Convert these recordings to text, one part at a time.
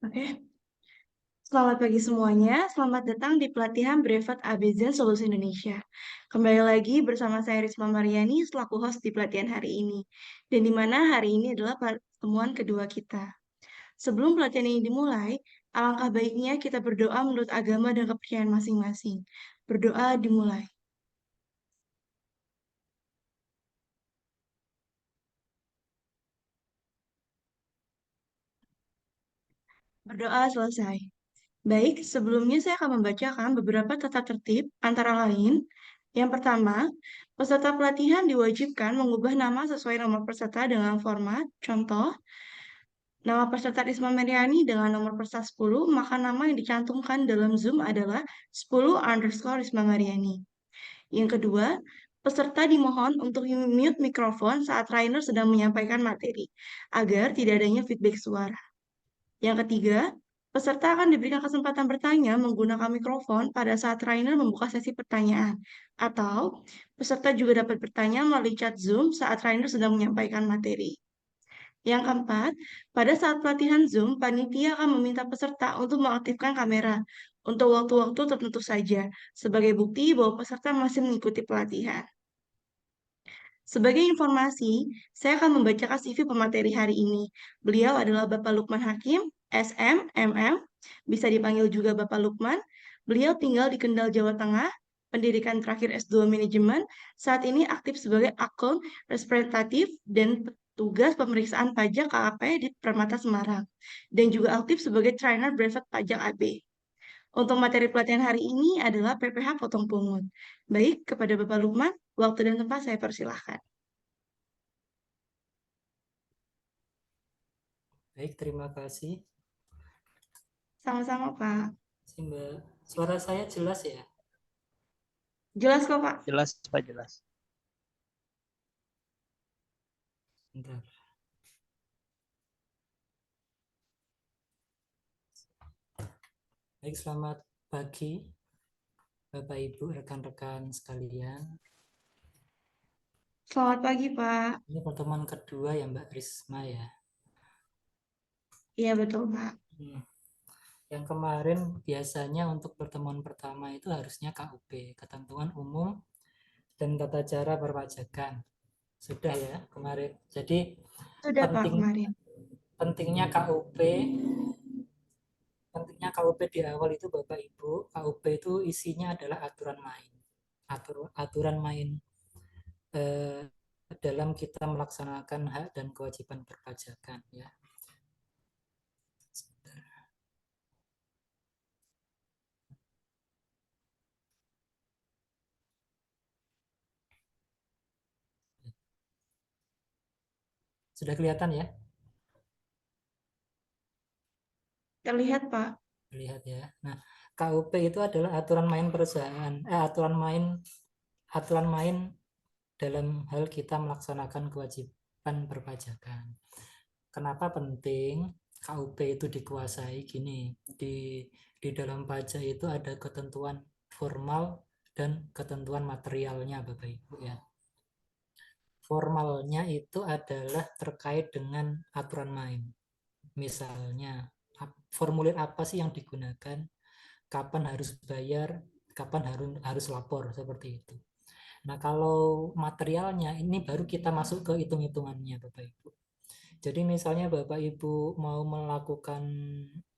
Oke, selamat pagi semuanya. Selamat datang di pelatihan Brevet ABZ Solusi Indonesia. Kembali lagi bersama saya Risma Mariani selaku host di pelatihan hari ini. Dan di mana hari ini adalah pertemuan kedua kita. Sebelum pelatihan ini dimulai, alangkah baiknya kita berdoa menurut agama dan kepercayaan masing-masing. Berdoa dimulai. Berdoa selesai. Baik, sebelumnya saya akan membacakan beberapa tata tertib, antara lain, yang pertama, peserta pelatihan diwajibkan mengubah nama sesuai nomor peserta dengan format, contoh, nama peserta Risma Meriani dengan nomor peserta 10, maka nama yang dicantumkan dalam Zoom adalah 10_Risma Mariani. Yang kedua, peserta dimohon untuk mute mikrofon saat trainer sedang menyampaikan materi, agar tidak adanya feedback suara. Yang ketiga, peserta akan diberikan kesempatan bertanya menggunakan mikrofon pada saat trainer membuka sesi pertanyaan, atau peserta juga dapat bertanya melalui chat Zoom saat trainer sedang menyampaikan materi. Yang keempat, pada saat pelatihan Zoom, panitia akan meminta peserta untuk mengaktifkan kamera untuk waktu-waktu tertentu saja, sebagai bukti bahwa peserta masih mengikuti pelatihan. Sebagai informasi, saya akan membacakan CV pemateri hari ini. Beliau adalah Bapak Lukman Hakim, SM, MM, bisa dipanggil juga Bapak Lukman. Beliau tinggal di Kendal, Jawa Tengah, pendidikan terakhir S2 Manajemen, saat ini aktif sebagai akun representatif dan petugas pemeriksaan pajak KAP di Permata Semarang, dan juga aktif sebagai trainer brevet pajak AB. Untuk materi pelatihan hari ini adalah PPH Potong Pungut. Baik, kepada Bapak Lukman, waktu dan tempat saya persilahkan. Baik, terima kasih. Sama-sama, Pak. Mbak, suara saya jelas ya? Jelas kok, Pak. Jelas, Pak, jelas. Bentar. Baik, selamat pagi Bapak Ibu, rekan-rekan sekalian. Selamat pagi, Pak. Ini pertemuan kedua ya Mbak Risma ya. Iya, betul, Pak. Yang kemarin biasanya untuk pertemuan pertama itu harusnya KUP, Ketentuan Umum dan Tata Cara Perpajakan. Sudah ya kemarin. Jadi Sudah, Pak, penting kemarin. pentingnya KUP di awal itu Bapak Ibu, KUP itu isinya adalah aturan main. Aturan main eh, dalam kita melaksanakan hak dan kewajiban perpajakan ya. Sudah kelihatan ya? Terlihat, Pak. Lihat ya. Nah, KUP itu adalah aturan main perusahaan, aturan main dalam hal kita melaksanakan kewajiban perpajakan. Kenapa penting KUP itu dikuasai? Gini, di dalam pajak itu ada ketentuan formal dan ketentuan materialnya, Bapak Ibu ya. Formalnya itu adalah terkait dengan aturan main. Misalnya, formulir apa sih yang digunakan, kapan harus bayar, kapan harus lapor, seperti itu. Nah, kalau materialnya ini baru kita masuk ke hitung-hitungannya, Bapak Ibu. Jadi misalnya Bapak Ibu mau melakukan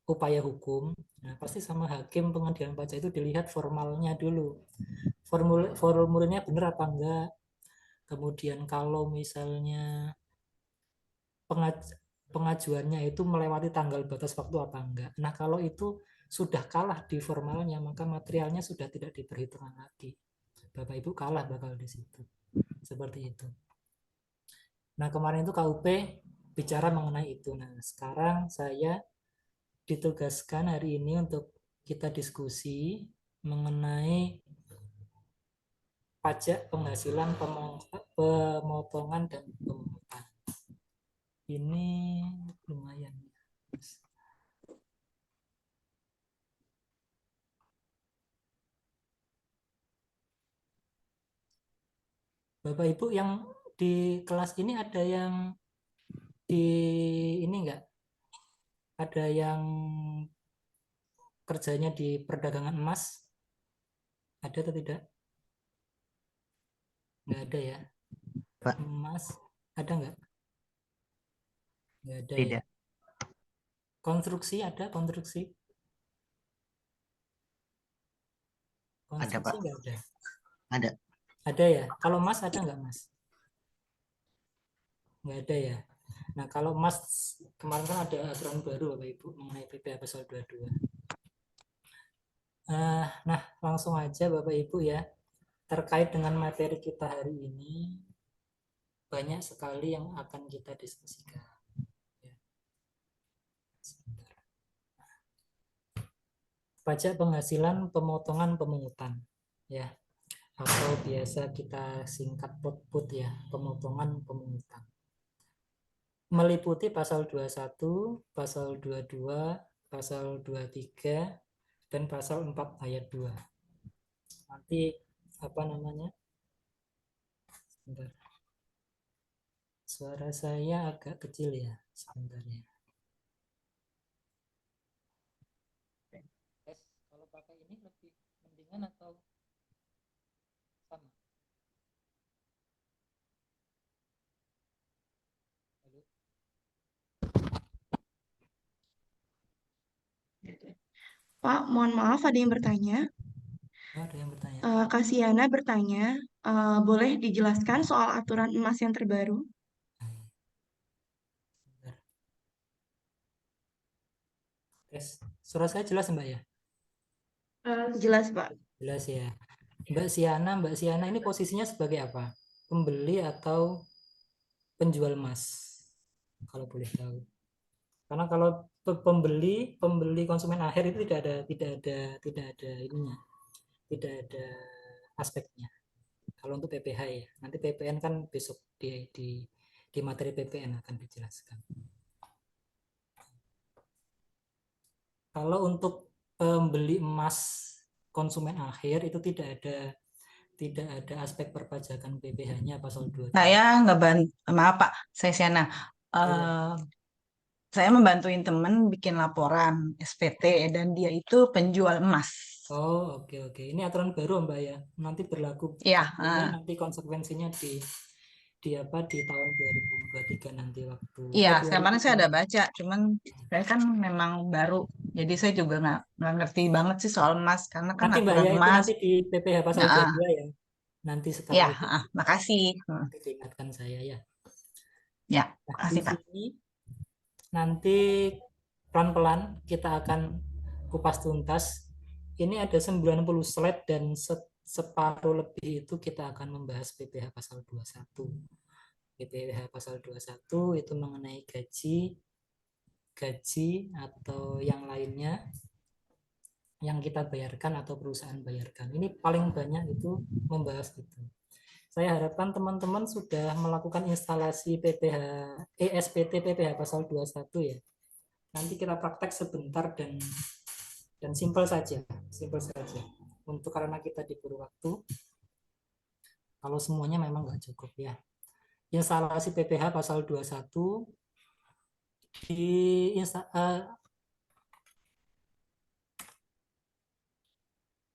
upaya hukum, nah pasti sama hakim pengadilan pajak itu dilihat formalnya dulu. Formulirnya benar apa enggak. Kemudian kalau misalnya pengajuannya itu melewati tanggal batas waktu apa enggak. Nah, kalau itu sudah kalah di formalnya, maka materialnya sudah tidak diperhitungkan lagi. Bapak Ibu kalah bakal di situ. Seperti itu. Nah, kemarin itu KUP bicara mengenai itu. Nah, sekarang saya ditugaskan hari ini untuk kita diskusi mengenai pajak penghasilan, pemotongan, dan pemungutan. Ini lumayan. Bapak Ibu yang di kelas ini ada yang di ini enggak? Ada yang kerjanya di perdagangan emas? Ada atau tidak? Nggak ada ya. Pak. Emas ada nggak? Nggak ada ya. Tidak. Konstruksi ada konstruksi? Ada, Konstruksi Pak. nggak ada. Ada. Ada ya. Kalau emas ada nggak mas? Nggak ada ya. Nah kalau emas kemarin kan ada aturan baru Bapak Ibu mengenai PPh pasal 22. Nah langsung aja Bapak Ibu ya, terkait dengan materi kita hari ini banyak sekali yang akan kita diskusikan. Ya. Sebentar. Pajak penghasilan pemotongan pemungutan ya, atau biasa kita singkat POTPUT ya, pemotongan pemungutan. Meliputi pasal 21, pasal 22, pasal 23, dan pasal 4 ayat 2. Nanti apa namanya? Sebentar. Suara saya agak kecil ya, sebentar ya. Kalau pakai ini lebih mendingan atau sama? Halo? Pak, mohon maaf ada yang bertanya. Oh, ada yang bertanya. Kasiana bertanya, boleh dijelaskan soal aturan emas yang terbaru? Sebentar. Tes. Suara saya jelas Mbak ya? Jelas, Pak. Jelas ya. Mbak Siana ini posisinya sebagai apa? Pembeli atau penjual emas? Kalau boleh tahu. Karena kalau pembeli konsumen akhir itu tidak ada ininya, tidak ada aspeknya. Kalau untuk PPh ya, nanti PPN kan besok di materi PPN akan dijelaskan. Kalau untuk pembeli emas konsumen akhir itu tidak ada aspek perpajakan PPh-nya pasal 2. Saya nggak bantu, maaf Pak, saya Siana. Eh, saya membantuin temen bikin laporan SPT dan dia itu penjual emas. Oh, oke oke. Ini aturan baru Mbak ya. Nanti berlaku Ya, tentunya nanti konsekuensinya di apa di tahun 2023 nanti waktu iya. Kemarin saya 2000. ada baca, cuman saya kan memang baru, jadi saya juga nggak ngerti banget sih soal emas karena kan Nanti Mbak aturan ya itu emas. nanti di PPh pasal Nah, 22 ya. Nanti setelah ya, itu makasih. nanti diingatkan saya ya. Ya, Nah, di makasih Pak. sini nanti pelan-pelan kita akan kupas tuntas. Ini ada 90 slide dan separuh lebih itu kita akan membahas PPh pasal 21. PPh pasal 21 itu mengenai gaji atau yang lainnya yang kita bayarkan atau perusahaan bayarkan. Ini paling banyak itu membahas itu. Saya harapkan teman-teman sudah melakukan instalasi SPT PPh pasal 21 ya. Nanti kita praktek sebentar dan simpel saja. Untuk karena kita diberi waktu, kalau semuanya memang nggak cukup ya. Instalasi PPh pasal 21 di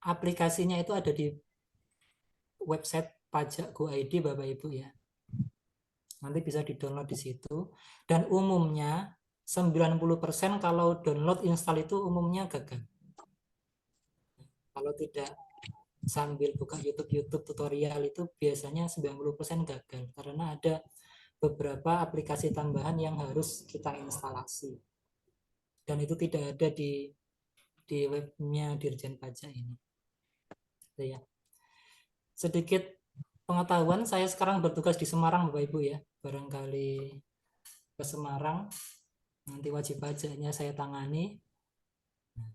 aplikasinya itu ada di website Pajak Go ID Bapak Ibu ya. Nanti bisa di-download di situ. Dan umumnya 90% kalau download install itu umumnya gagal. Kalau tidak sambil buka YouTube tutorial itu biasanya 90% gagal karena ada beberapa aplikasi tambahan yang harus kita instalasi. Dan itu tidak ada di webnya Dirjen Pajak ini. Itu ya. Sedikit pengetahuan, saya sekarang bertugas di Semarang Bapak Ibu ya. Barangkali ke Semarang, nanti wajib pajaknya saya tangani. Nah,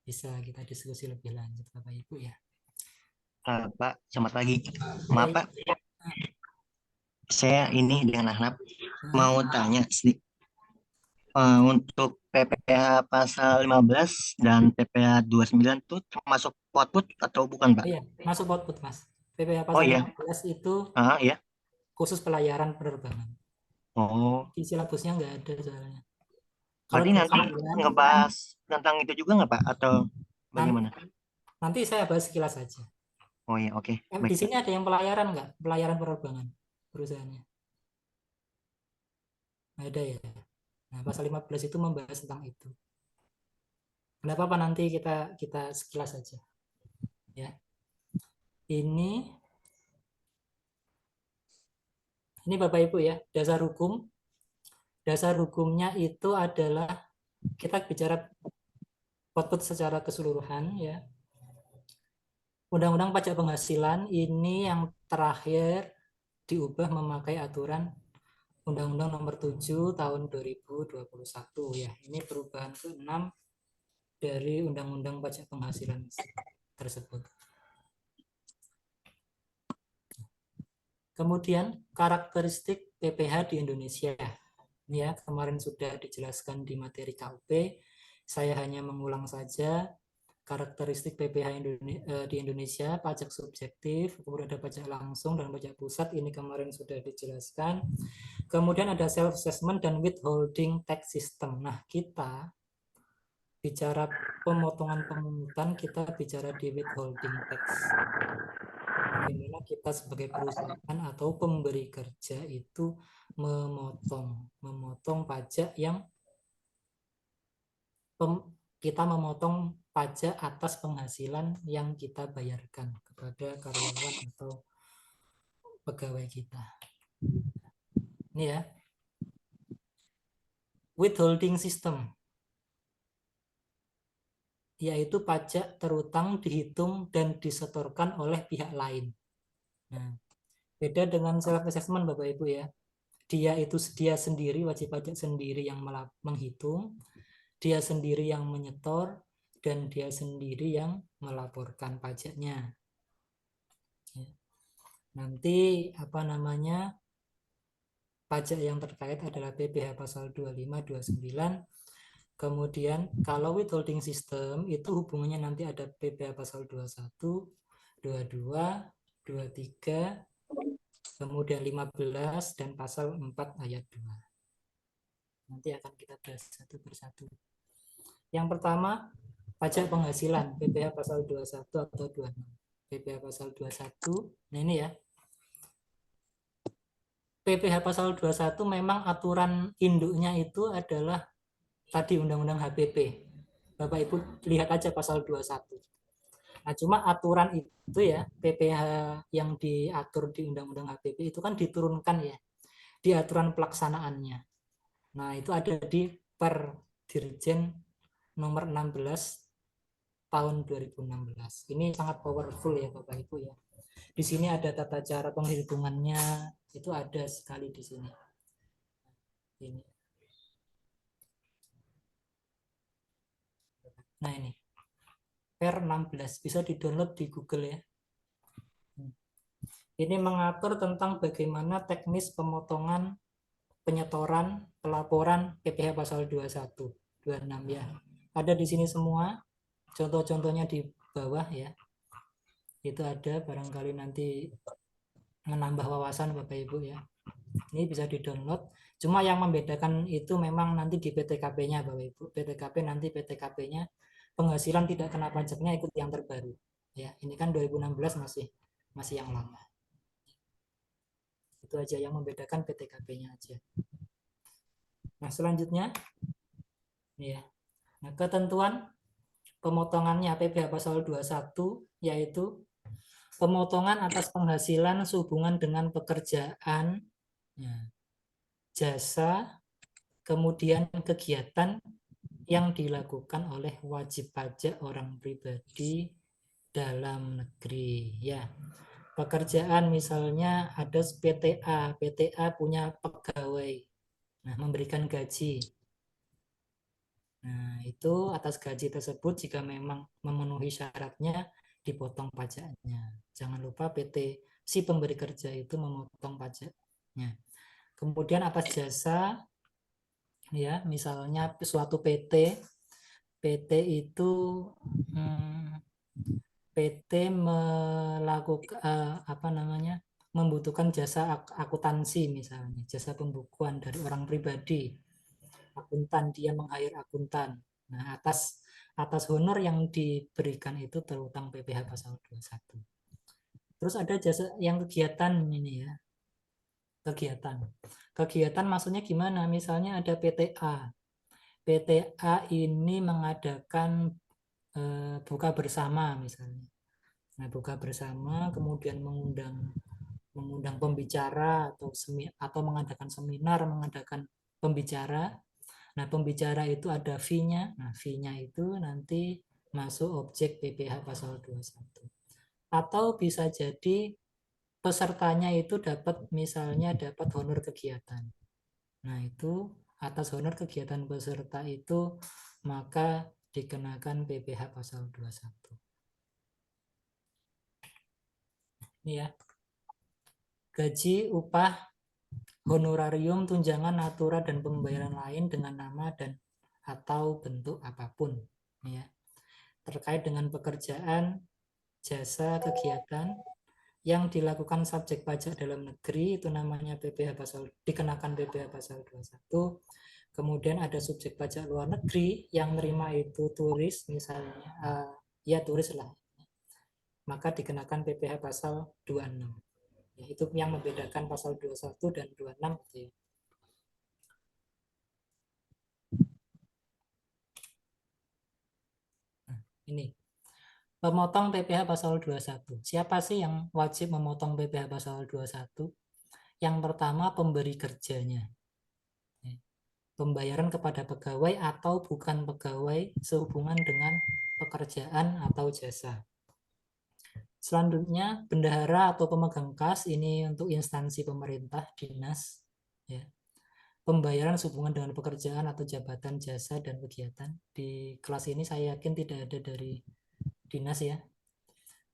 bisa kita diskusi lebih lanjut Bapak Ibu ya. Pak, selamat pagi. Maaf Pak, saya ini dengan Ahnaf mau tanya sedikit. Untuk PPh pasal 15 dan PPh 29 itu termasuk output atau bukan Pak? Iya, masuk output Mas. PPh pasal iya. 15 itu Iya. khusus pelayaran penerbangan. Oh, Di silabusnya nggak ada soalnya. Kalau Berarti nanti 29 ngebahas tentang itu juga nggak Pak? Atau bagaimana? nanti saya bahas sekilas saja. Oh iya, oke. Di Baik. sini ada yang pelayaran nggak? Pelayaran penerbangan perusahaannya. Ada ya. Nah, pasal 15 itu membahas tentang itu. Kenapa apa nanti kita sekilas saja. Ya. Ini Bapak Ibu ya, dasar hukum. Dasar hukumnya itu adalah kita bicara output secara keseluruhan ya. Undang-Undang Pajak Penghasilan ini yang terakhir diubah memakai aturan Undang-Undang Nomor 7 Tahun 2021 ya. Ini perubahan ke-6 dari Undang-Undang Pajak Penghasilan tersebut. Kemudian karakteristik PPh di Indonesia. Ini ya, kemarin sudah dijelaskan di materi KUP. Saya hanya mengulang saja karakteristik PPh di Indonesia, pajak subjektif, kemudian ada pajak langsung dan pajak pusat, ini kemarin sudah dijelaskan. Kemudian ada self-assessment dan withholding tax system. Nah, kita bicara pemotongan pungutan, kita bicara di withholding tax. Bagaimana kita sebagai perusahaan atau pemberi kerja itu memotong pajak yang kita memotong pajak atas penghasilan yang kita bayarkan kepada karyawan atau pegawai kita. Ini ya. Withholding system, yaitu pajak terutang dihitung dan disetorkan oleh pihak lain. Nah, beda dengan self assessment Bapak Ibu ya. Dia sendiri, wajib pajak sendiri yang menghitung, dia sendiri yang menyetor, dan dia sendiri yang melaporkan pajaknya. Nanti pajak yang terkait adalah PPh pasal 25, 29. Kemudian kalau withholding system itu hubungannya nanti ada PPh pasal 21, 22, 23, kemudian 15 dan pasal 4 ayat 2. Nanti akan kita bahas satu persatu. Yang pertama, pajak penghasilan PPh pasal 21 atau 26. PPh pasal 21. Nah ini ya. PPh pasal 21 memang aturan induknya itu adalah tadi Undang-Undang HPP. Bapak Ibu lihat aja pasal 21. Nah, cuma aturan itu ya, PPh yang diatur di Undang-Undang HPP itu kan diturunkan ya, di aturan pelaksanaannya. Nah, itu ada di Per Dirjen nomor 16 tahun 2016. Ini sangat powerful ya Bapak Ibu ya. Di sini ada tata cara penghitungannya, itu ada sekali di sini. Ini. Nah ini, Per 16, bisa di-download di Google ya. Ini mengatur tentang bagaimana teknis pemotongan, penyetoran, pelaporan PPh pasal 21, 26 ya. Ada di sini semua, contoh-contohnya di bawah ya. Itu ada, barangkali nanti menambah wawasan Bapak Ibu ya. Ini bisa di-download. Cuma yang membedakan itu memang nanti di PTKP-nya Bapak Ibu. PTKP nanti PTKP-nya penghasilan tidak kena pajaknya ikut yang terbaru. Ya, ini kan 2016 masih yang lama. Itu aja yang membedakan PTKP-nya aja. Nah, selanjutnya ya. Nah, ketentuan pemotongannya PPh pasal 21 yaitu pemotongan atas penghasilan sehubungan dengan pekerjaan, ya, jasa, kemudian kegiatan yang dilakukan oleh wajib pajak orang pribadi dalam negeri ya. Pekerjaan misalnya ada PTA punya pegawai, nah memberikan gaji. Nah, itu atas gaji tersebut jika memang memenuhi syaratnya dipotong pajaknya. Jangan lupa si pemberi kerja itu memotong pajaknya. Kemudian atas jasa ya, misalnya suatu PT itu PT melakukan membutuhkan jasa akuntansi misalnya, jasa pembukuan dari orang pribadi. akuntan, dia meng-hire akuntan. Nah, atas honor yang diberikan itu terutang PPh pasal 21. Terus ada jasa yang kegiatan ini ya. Kegiatan maksudnya gimana? Misalnya ada PTA. PTA ini mengadakan buka bersama misalnya. Nah, buka bersama kemudian mengundang pembicara atau mengadakan seminar, mengadakan pembicara. Nah, pembicara itu ada fee-nya. Nah, fee-nya itu nanti masuk objek PPh pasal 21. Atau bisa jadi pesertanya itu misalnya dapat honor kegiatan. Nah, itu atas honor kegiatan peserta itu maka dikenakan PPh pasal 21. Ini ya. Gaji, upah, honorarium, tunjangan, natura, dan pembayaran lain dengan nama dan atau bentuk apapun. Ini ya. Terkait dengan pekerjaan, jasa, kegiatan yang dilakukan subjek pajak dalam negeri itu namanya dikenakan PPh pasal 21. Kemudian ada subjek pajak luar negeri yang menerima itu turis misalnya, ya turis lah, maka dikenakan PPh pasal 26. Ya, itu yang membedakan pasal 21 dan 26 gitu ya. Nah, ini pemotong PPh pasal 21. Siapa sih yang wajib memotong PPh pasal 21? Yang pertama pemberi kerjanya. Pembayaran kepada pegawai atau bukan pegawai sehubungan dengan pekerjaan atau jasa. Selanjutnya bendahara atau pemegang kas, ini untuk instansi pemerintah, dinas. Ya. Pembayaran sehubungan dengan pekerjaan atau jabatan, jasa, dan kegiatan. Di kelas ini saya yakin tidak ada dari dinas ya.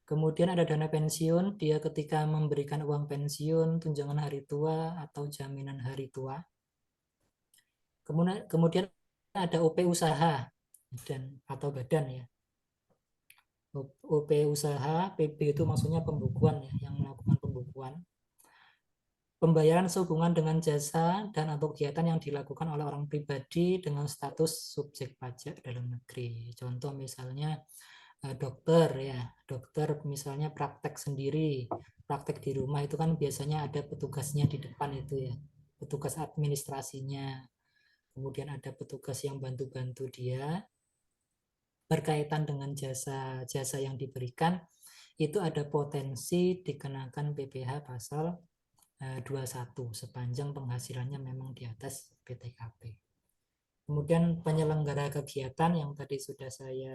Kemudian ada dana pensiun, dia ketika memberikan uang pensiun, tunjangan hari tua, atau jaminan hari tua. Kemudian ada OP usaha atau badan ya. OP usaha, PB itu maksudnya pembukuan ya, yang melakukan pembukuan. Pembayaran sehubungan dengan jasa dan atau kegiatan yang dilakukan oleh orang pribadi dengan status subjek pajak dalam negeri. Contoh misalnya dokter ya, dokter misalnya praktek sendiri, praktek di rumah itu kan biasanya ada petugasnya di depan itu ya, petugas administrasinya. Kemudian ada petugas yang bantu-bantu dia berkaitan dengan jasa yang diberikan, itu ada potensi dikenakan PPh pasal 21 sepanjang penghasilannya memang di atas PTKP. Kemudian penyelenggara kegiatan yang tadi sudah saya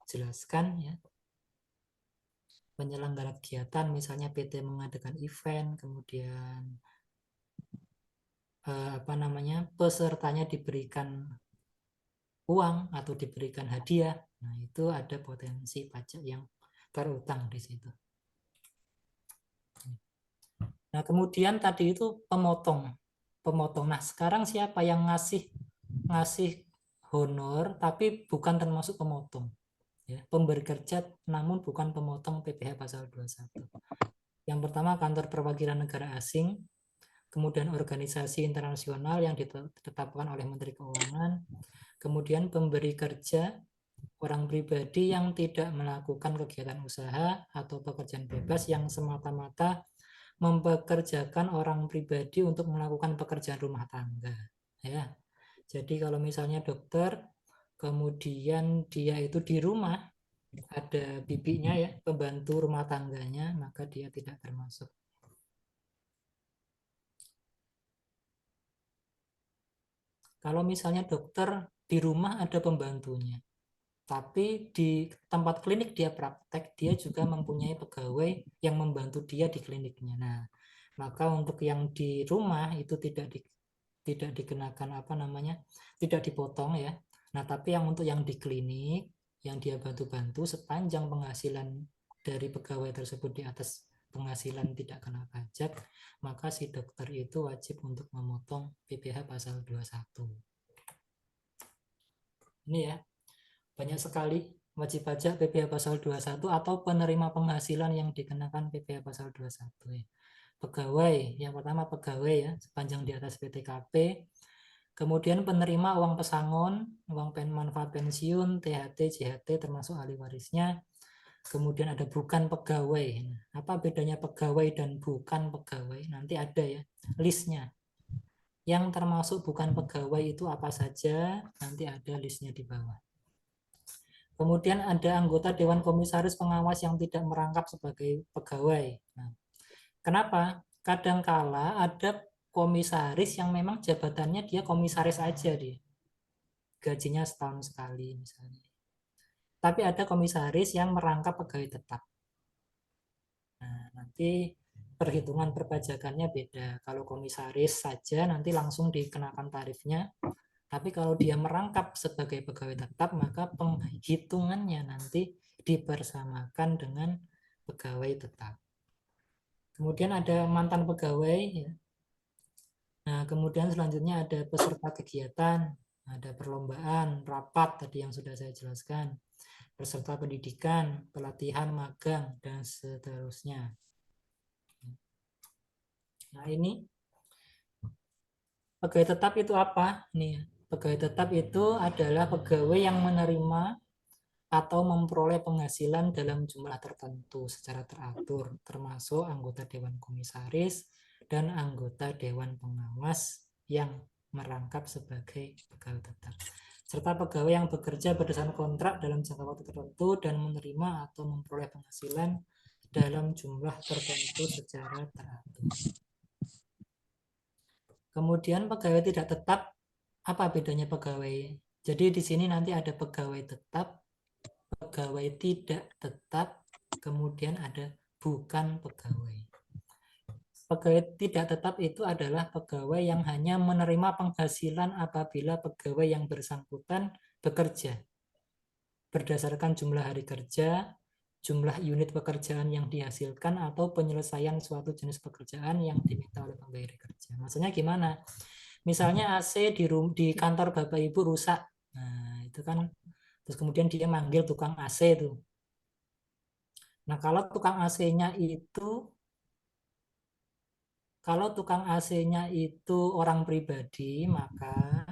jelaskan ya. Penyelenggara kegiatan misalnya PT mengadakan event, kemudian pesertanya diberikan uang atau diberikan hadiah. Nah, itu ada potensi pajak yang terutang di situ. Nah, kemudian tadi itu pemotong. Nah, sekarang siapa yang ngasih honor tapi bukan termasuk pemotong? Ya, pemberi kerja namun bukan pemotong PPh pasal 21. Yang pertama kantor perwakilan negara asing, kemudian organisasi internasional yang ditetapkan oleh Menteri Keuangan, kemudian pemberi kerja orang pribadi yang tidak melakukan kegiatan usaha atau pekerjaan bebas yang semata-mata mempekerjakan orang pribadi untuk melakukan pekerjaan rumah tangga. Ya, jadi kalau misalnya dokter, kemudian dia itu di rumah ada bibinya ya, pembantu rumah tangganya, maka dia tidak termasuk. Kalau misalnya dokter di rumah ada pembantunya, tapi di tempat klinik dia praktek, dia juga mempunyai pegawai yang membantu dia di kliniknya. Nah, maka untuk yang di rumah itu tidak dikenakan tidak dipotong ya. Nah, tapi untuk yang di klinik, yang dia bantu-bantu sepanjang penghasilan dari pegawai tersebut di atas penghasilan tidak kena pajak, maka si dokter itu wajib untuk memotong PPh pasal 21. Ini ya, banyak sekali wajib pajak PPh pasal 21 atau penerima penghasilan yang dikenakan PPh pasal 21 ya. Pegawai, yang pertama pegawai ya, sepanjang di atas PTKP. Kemudian penerima uang pesangon, uang manfaat pensiun, THT, JHT termasuk ahli warisnya. Kemudian ada bukan pegawai. Apa bedanya pegawai dan bukan pegawai? Nanti ada ya listnya. Yang termasuk bukan pegawai itu apa saja? Nanti ada listnya di bawah. Kemudian ada anggota Dewan Komisaris Pengawas yang tidak merangkap sebagai pegawai. Nah, kenapa? Kadangkala ada komisaris yang memang jabatannya dia komisaris aja dia. Gajinya setahun sekali misalnya. Tapi ada komisaris yang merangkap pegawai tetap. Nah, nanti perhitungan perpajakannya beda. Kalau komisaris saja nanti langsung dikenakan tarifnya. Tapi kalau dia merangkap sebagai pegawai tetap, maka penghitungannya nanti dipersamakan dengan pegawai tetap. Kemudian ada mantan pegawai. Ya. Nah, kemudian selanjutnya ada peserta kegiatan, ada perlombaan, rapat tadi yang sudah saya jelaskan, peserta pendidikan, pelatihan, magang, dan seterusnya. Nah, ini pegawai tetap itu apa? Nih, pegawai tetap itu adalah pegawai yang menerima atau memperoleh penghasilan dalam jumlah tertentu secara teratur, termasuk anggota Dewan Komisaris dan anggota Dewan Pengawas yang merangkap sebagai pegawai tetap, serta pegawai yang bekerja berdasarkan kontrak dalam jangka waktu tertentu dan menerima atau memperoleh penghasilan dalam jumlah tertentu secara teratur. Kemudian pegawai tidak tetap, apa bedanya pegawai? Jadi di sini nanti ada pegawai tetap, pegawai tidak tetap, kemudian ada bukan pegawai. Pegawai tidak tetap itu adalah pegawai yang hanya menerima penghasilan apabila pegawai yang bersangkutan bekerja berdasarkan jumlah hari kerja, jumlah unit pekerjaan yang dihasilkan, atau penyelesaian suatu jenis pekerjaan yang diminta oleh pemberi kerja. Maksudnya gimana? Misalnya AC di kantor Bapak Ibu rusak. Nah, itu kan terus kemudian dia manggil tukang AC itu. Nah, kalau tukang AC-nya itu orang pribadi, maka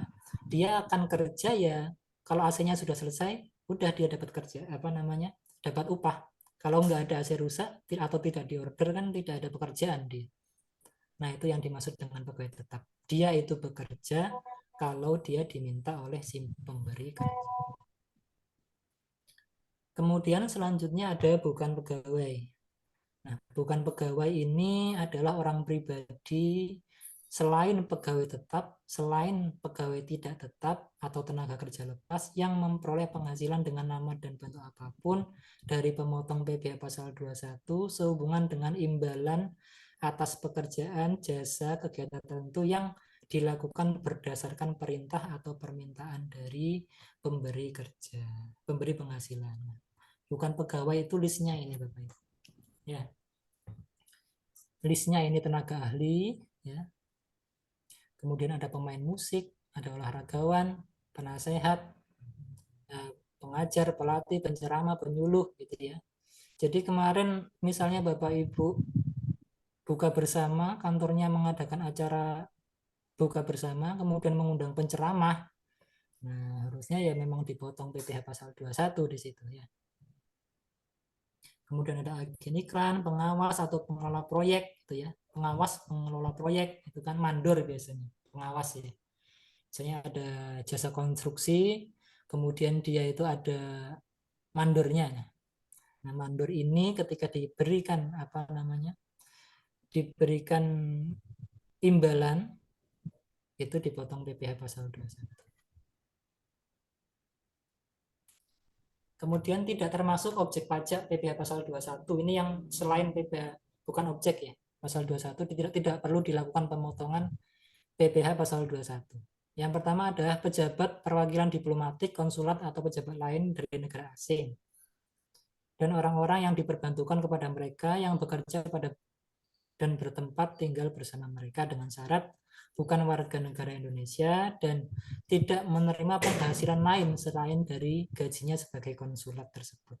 dia akan kerja ya kalau AC-nya sudah selesai, udah dia dapat kerja, dapat upah. Kalau nggak ada AC rusak atau tidak diorder kan tidak ada pekerjaan dia. Nah, itu yang dimaksud dengan pegawai tetap. Dia itu bekerja kalau dia diminta oleh si pemberi kerja. Kemudian selanjutnya ada bukan pegawai. Nah, bukan pegawai ini adalah orang pribadi selain pegawai tetap, selain pegawai tidak tetap atau tenaga kerja lepas yang memperoleh penghasilan dengan nama dan bentuk apapun dari pemotong PPh pasal 21 sehubungan dengan imbalan atas pekerjaan, jasa, kegiatan tertentu yang dilakukan berdasarkan perintah atau permintaan dari pemberi kerja, pemberi penghasilan. Bukan pegawai itu listnya ini Bapak Ibu. Ya. Listnya ini tenaga ahli, ya. Kemudian ada pemain musik, ada olahragawan, penasehat, pengajar, pelatih, penceramah, penyuluh gitu ya. Jadi kemarin misalnya Bapak Ibu buka bersama, kantornya mengadakan acara buka bersama, kemudian mengundang penceramah. Nah, harusnya ya memang dipotong PPh pasal 21 di situ ya. Kemudian ada agen iklan, pengawas atau pengelola proyek gitu ya. Pengawas, pengelola proyek itu kan mandor biasanya, pengawas ya. Misalnya ada jasa konstruksi, kemudian dia itu ada mandornya. Nah, mandor ini ketika diberikan diberikan imbalan itu dipotong PPh pasal 21. Kemudian tidak termasuk objek pajak PPh pasal 21. Ini yang selain PPh, bukan objek ya. Pasal 21 tidak perlu dilakukan pemotongan PPh pasal 21. Yang pertama adalah pejabat perwakilan diplomatik, konsulat atau pejabat lain dari negara asing. Dan orang-orang yang diperbantukan kepada mereka yang bekerja pada dan bertempat tinggal bersama mereka dengan syarat bukan warga negara Indonesia dan tidak menerima penghasilan lain selain dari gajinya sebagai konsulat tersebut,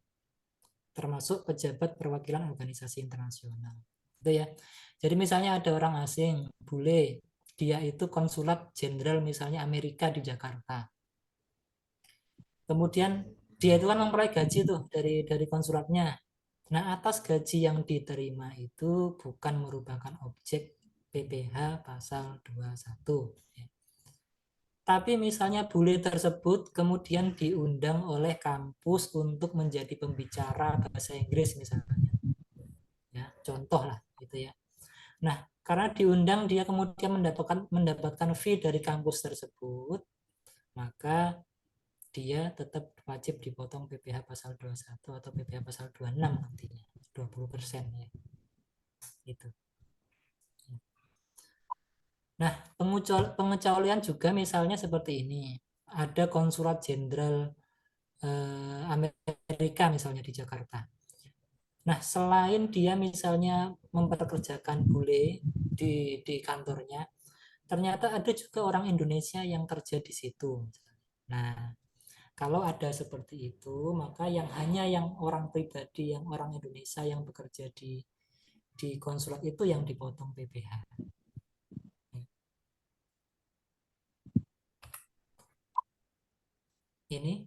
termasuk pejabat perwakilan organisasi internasional. Itu ya. Jadi misalnya ada orang asing, bule, dia itu konsulat jenderal misalnya Amerika di Jakarta. Kemudian dia itu kan memperoleh gaji tuh dari konsulatnya. Nah, atas gaji yang diterima itu bukan merupakan objek PPh pasal 21. Ya. Tapi misalnya bule tersebut kemudian diundang oleh kampus untuk menjadi pembicara bahasa Inggris misalnya. Ya, contoh lah gitu ya. Nah, karena diundang dia kemudian mendapatkan fee dari kampus tersebut, maka dia tetap wajib dipotong PPh pasal 21 atau PPh pasal 26 nantinya, 20% ya. Itu. Nah, pengecualian juga misalnya seperti ini. Ada konsulat jenderal Amerika misalnya di Jakarta. Nah, selain dia misalnya memperkerjakan bule di kantornya, ternyata ada juga orang Indonesia yang kerja di situ. Nah, kalau ada seperti itu, maka hanya yang orang pribadi, yang orang Indonesia yang bekerja di konsulat itu yang dipotong PPh. Ini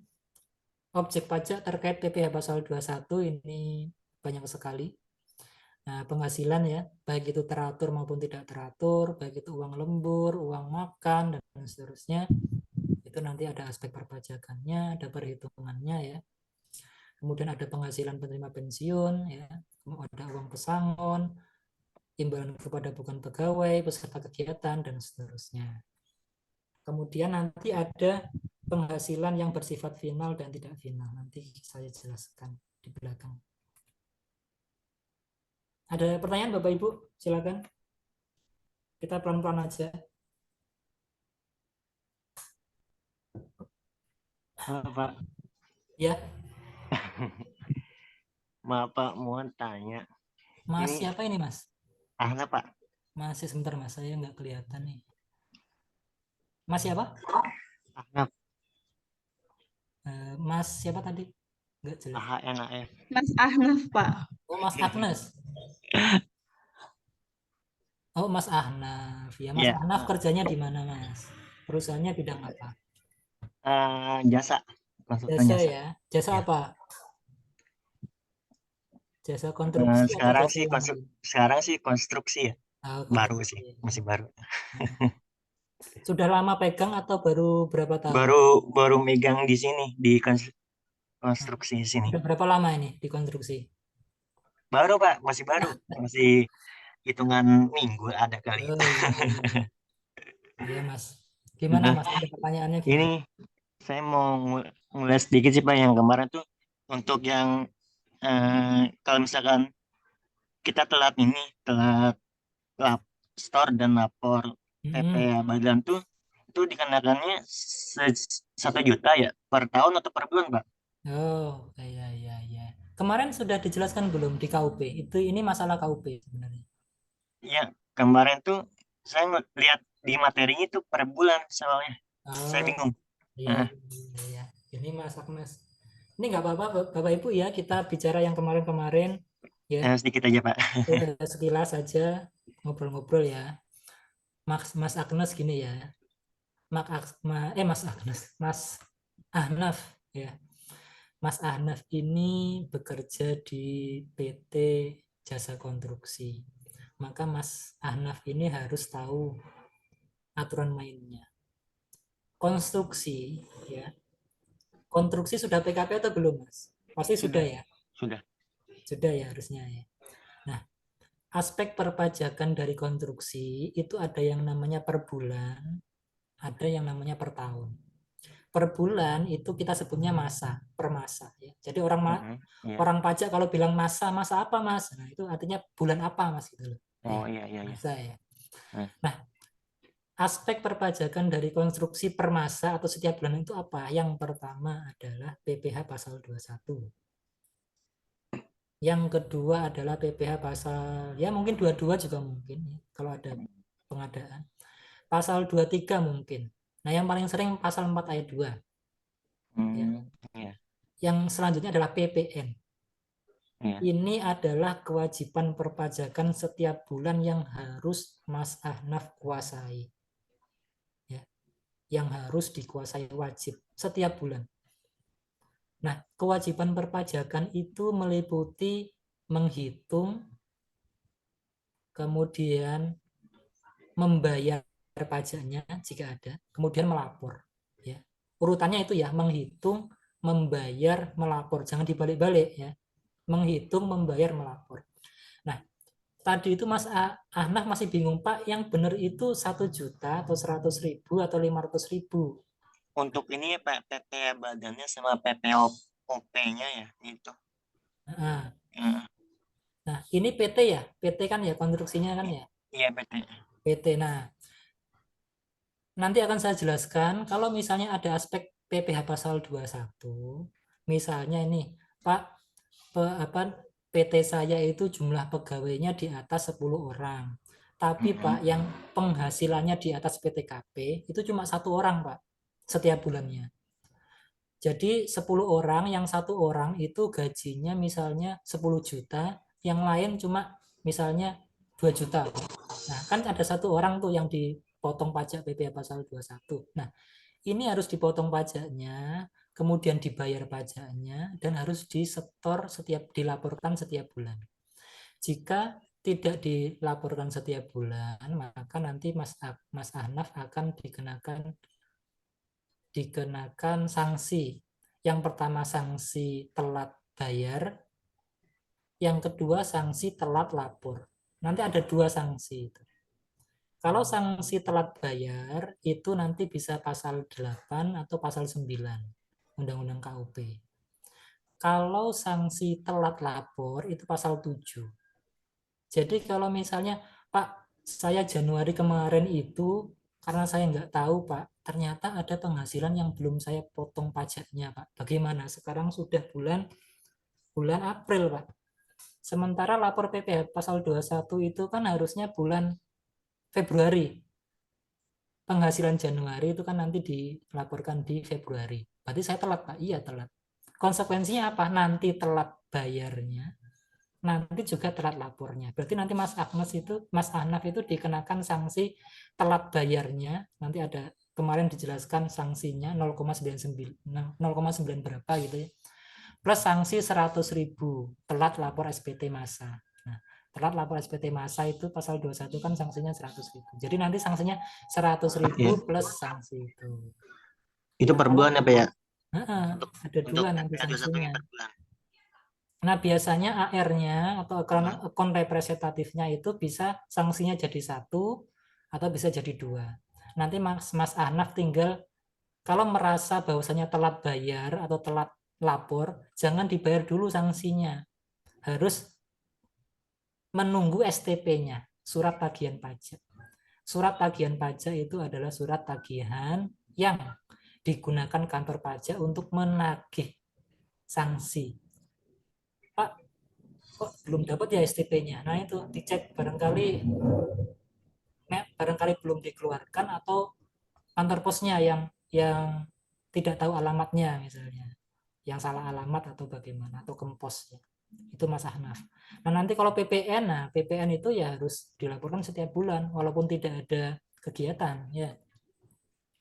objek pajak terkait PPh pasal 21 ini banyak sekali. Nah, penghasilan ya, baik itu teratur maupun tidak teratur, baik itu uang lembur, uang makan, dan seterusnya. Itu nanti ada aspek perpajakannya, ada perhitungannya ya. Kemudian ada penghasilan penerima pensiun, ya, ada uang pesangon, imbalan kepada bukan pegawai, peserta kegiatan, dan seterusnya. Kemudian nanti ada penghasilan yang bersifat final dan tidak final. Nanti saya jelaskan di belakang. Ada pertanyaan Bapak Ibu? Silakan. Kita pelan-pelan aja. Pak. Ya. Maaf Pak, mau tanya. Mas, Ini siapa ini Mas? Ahna Pak. Masih sebentar Mas, saya nggak kelihatan nih. Mas siapa? Ahna. Mas siapa tadi? Nggak jelas. AHNAF. Mas Ahnaf, Pak. Oh, Mas Agnes. Oh, Mas Ahnaf. Ya, Mas Ya. Ahnaf kerjanya di mana Mas? Perusahaannya bidang apa? Jasa. Maksudnya Jasa jasa. ya. Jasa Ya. apa? Jasa konstruksi atau Sekarang jasa sih yang lain? sekarang sih konstruksi ya. Oh, Baru konstruksi. sih, masih baru. Sudah lama pegang atau baru berapa tahun? Baru megang di sini di konstruksi sini. Sudah berapa lama ini di konstruksi? Baru Pak, masih baru. Masih hitungan minggu ada kali. Oh, iya, iya. Iya Mas. Gimana Mas? Ada pertanyaannya gimana? Ini saya mau mulai sedikit sih Pak, yang kemarin tuh untuk yang kalau misalkan kita telat store dan lapor PPh badan tuh itu dikenakannya 1 juta ya per tahun atau per bulan Pak? Oh, iya, iya, iya. Kemarin sudah dijelaskan belum di KUP? Ini masalah KUP sebenarnya. Iya, kemarin tuh saya lihat di materinya itu per bulan soalnya. Saya Oh, bingung. iya, iya, iya. Ini Mas Agnes. Ini nggak apa-apa, Bapak Ibu ya, kita bicara yang kemarin-kemarin. Ya, Sedikit aja Pak. sekilas saja ngobrol-ngobrol ya. Mas Agnes gini ya. Mas Agnes, Mas Ahnaf ya. Mas Ahnaf ini bekerja di PT Jasa Konstruksi. Maka Mas Ahnaf ini harus tahu aturan mainnya. Konstruksi ya. Konstruksi sudah PKP atau belum, Mas? Pasti sudah ya. Sudah. Sudah ya harusnya ya. Nah, aspek perpajakan dari konstruksi itu ada yang namanya per bulan, ada yang namanya per tahun. Per bulan itu kita sebutnya masa, per masa ya. Jadi orang pajak kalau bilang masa apa Mas? Nah, itu artinya bulan apa Mas gitu loh. Oh iya iya. Masa ya. Nah, aspek perpajakan dari konstruksi per masa atau setiap bulan itu apa? Yang pertama adalah PPh pasal 21. Yang kedua adalah PPh pasal, ya mungkin 22 juga mungkin ya, kalau ada pengadaan. Pasal 23 mungkin. Nah, yang paling sering pasal 4 ayat 2. Ya. Yang selanjutnya adalah PPN. Ini adalah kewajiban perpajakan setiap bulan yang harus Mas Ahnaf kuasai. yang harus dikuasai wajib setiap bulan. Nah, kewajiban perpajakan itu meliputi menghitung, kemudian membayar pajaknya jika ada, kemudian melapor. Ya. Urutannya itu ya, menghitung, membayar, melapor. Jangan dibalik-balik ya. Menghitung, membayar, melapor. Nah, tadi itu Mas Ahnaf masih bingung, Pak, yang benar itu 1 juta atau 100.000 atau 500.000? Untuk ini ya Pak, PP badannya sama PPOP-nya ya itu. Nah, Hmm, nah, ini PT ya? PT kan ya, konstruksinya kan ya? Iya PT. PT. Nah, nanti akan saya jelaskan kalau misalnya ada aspek PPh pasal 21. Misalnya ini, Pak, PT saya itu jumlah pegawainya di atas 10 orang. Tapi Pak, yang penghasilannya di atas PTKP itu cuma 1 orang, Pak, setiap bulannya. Jadi 10 orang, yang 1 orang itu gajinya misalnya 10 juta, yang lain cuma misalnya 2 juta. Nah, kan ada 1 orang tuh yang dipotong pajak PPh pasal 21. Nah, ini harus dipotong pajaknya, kemudian dibayar pajaknya, dan harus dilaporkan setiap bulan. Jika tidak dilaporkan setiap bulan, maka nanti Mas Ahnaf akan dikenakan sanksi. Yang pertama sanksi telat bayar, yang kedua sanksi telat lapor. Nanti ada 2 sanksi itu. Kalau sanksi telat bayar itu nanti bisa pasal 8 atau pasal 9 Undang-Undang KUP. Kalau sanksi telat lapor itu pasal 7. Jadi kalau misalnya, Pak, saya Januari kemarin itu karena saya nggak tahu, Pak, ternyata ada penghasilan yang belum saya potong pajaknya, Pak. Bagaimana? Sekarang sudah bulan April, Pak. Sementara lapor PPh pasal 21 itu kan harusnya bulan Februari. Penghasilan Januari itu kan nanti dilaporkan di Februari. Berarti saya telat, Pak. Iya, telat. Konsekuensinya apa? Nanti telat bayarnya, nanti juga telat lapornya. Berarti nanti Mas Ahnaf itu dikenakan sanksi telat bayarnya. Nanti ada kemarin dijelaskan sanksinya 0,9 berapa gitu ya. Plus sanksi 100.000 telat lapor SPT massa. Nah, telat lapor SPT massa itu pasal 21 kan sanksinya 100.000. Jadi nanti sanksinya 100.000 plus sanksi itu. Itu Nah, per bulan ya Pak ya? ada 2 nanti PPh 21 ini sanksinya. per bulan. Nah, biasanya AR-nya atau akun representatifnya itu bisa sanksinya jadi 1 atau bisa jadi 2. Nanti Mas Ahnaf tinggal kalau merasa bahwasanya telat bayar atau telat lapor, jangan dibayar dulu sanksinya. Harus menunggu STP-nya, surat tagihan pajak. Surat tagihan pajak itu adalah surat tagihan yang digunakan kantor pajak untuk menagih sanksi. Pak, kok belum dapat ya STP-nya? Nah itu dicek barangkali belum dikeluarkan atau kantor posnya yang tidak tahu alamatnya misalnya, yang salah alamat atau bagaimana, atau kempos ya. Itu Mas Ahnaf. Nah nanti kalau PPN, nah PPN itu ya harus dilaporkan setiap bulan walaupun tidak ada kegiatan ya,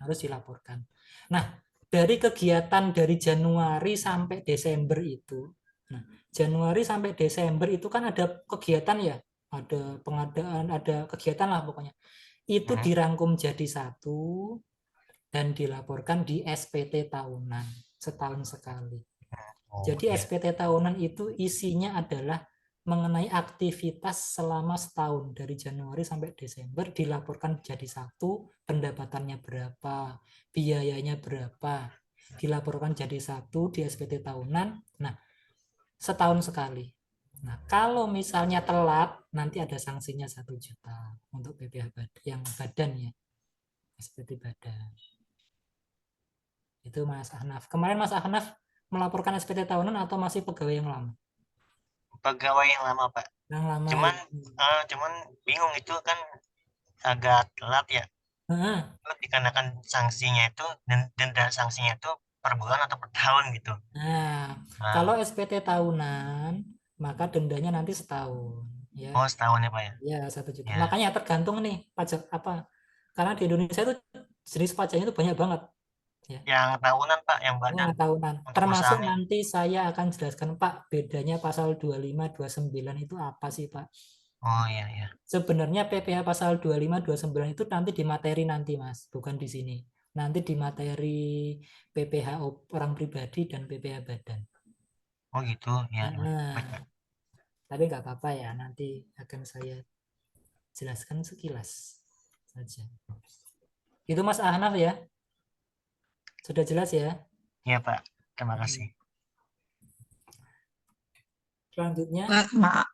harus dilaporkan. Nah dari kegiatan dari Januari sampai Desember itu, nah Januari sampai Desember itu kan ada kegiatan ya, ada pengadaan, ada kegiatan lah pokoknya. Itu dirangkum jadi 1 dan dilaporkan di SPT tahunan setahun sekali. Jadi SPT tahunan itu isinya adalah mengenai aktivitas selama setahun dari Januari sampai Desember, dilaporkan jadi 1, pendapatannya berapa, biayanya berapa, dilaporkan jadi 1 di SPT tahunan. Nah, setahun sekali. Nah, kalau misalnya telat, nanti ada sanksinya 1 juta untuk PPh yang badan ya, SPT badan. Itu Mas Ahnaf. Kemarin Mas Ahnaf melaporkan SPT tahunan atau masih pegawai yang lama? Pegawai yang lama Pak. Yang lama. Cuman bingung itu kan agak telat ya. Itu dikenakan sanksinya itu dan denda sanksinya itu per bulan atau per tahun gitu. Nah, kalau SPT tahunan maka dendanya nanti setahun ya. Setahun ya Pak ya. Ya 1 juta. Makanya tergantung nih pajak apa. Karena di Indonesia itu jenis pajaknya itu banyak banget. Ya. Yang tahunan Pak, yang Nah, banyak tahunan. untuk Termasuk usahanya. nanti saya akan jelaskan Pak, bedanya pasal 25, 29 itu apa sih Pak? Oh iya iya. Sebenarnya PPh pasal 25, 29 itu nanti di materi nanti Mas, bukan di sini. Nanti di materi PPh orang pribadi dan PPh badan. Oh gitu ya. Nah, Baca. tapi nggak apa-apa ya, nanti akan saya jelaskan sekilas saja. Itu Mas Ahnaf ya? Sudah jelas ya? Iya Pak, terima kasih. Selanjutnya, Pak, maaf,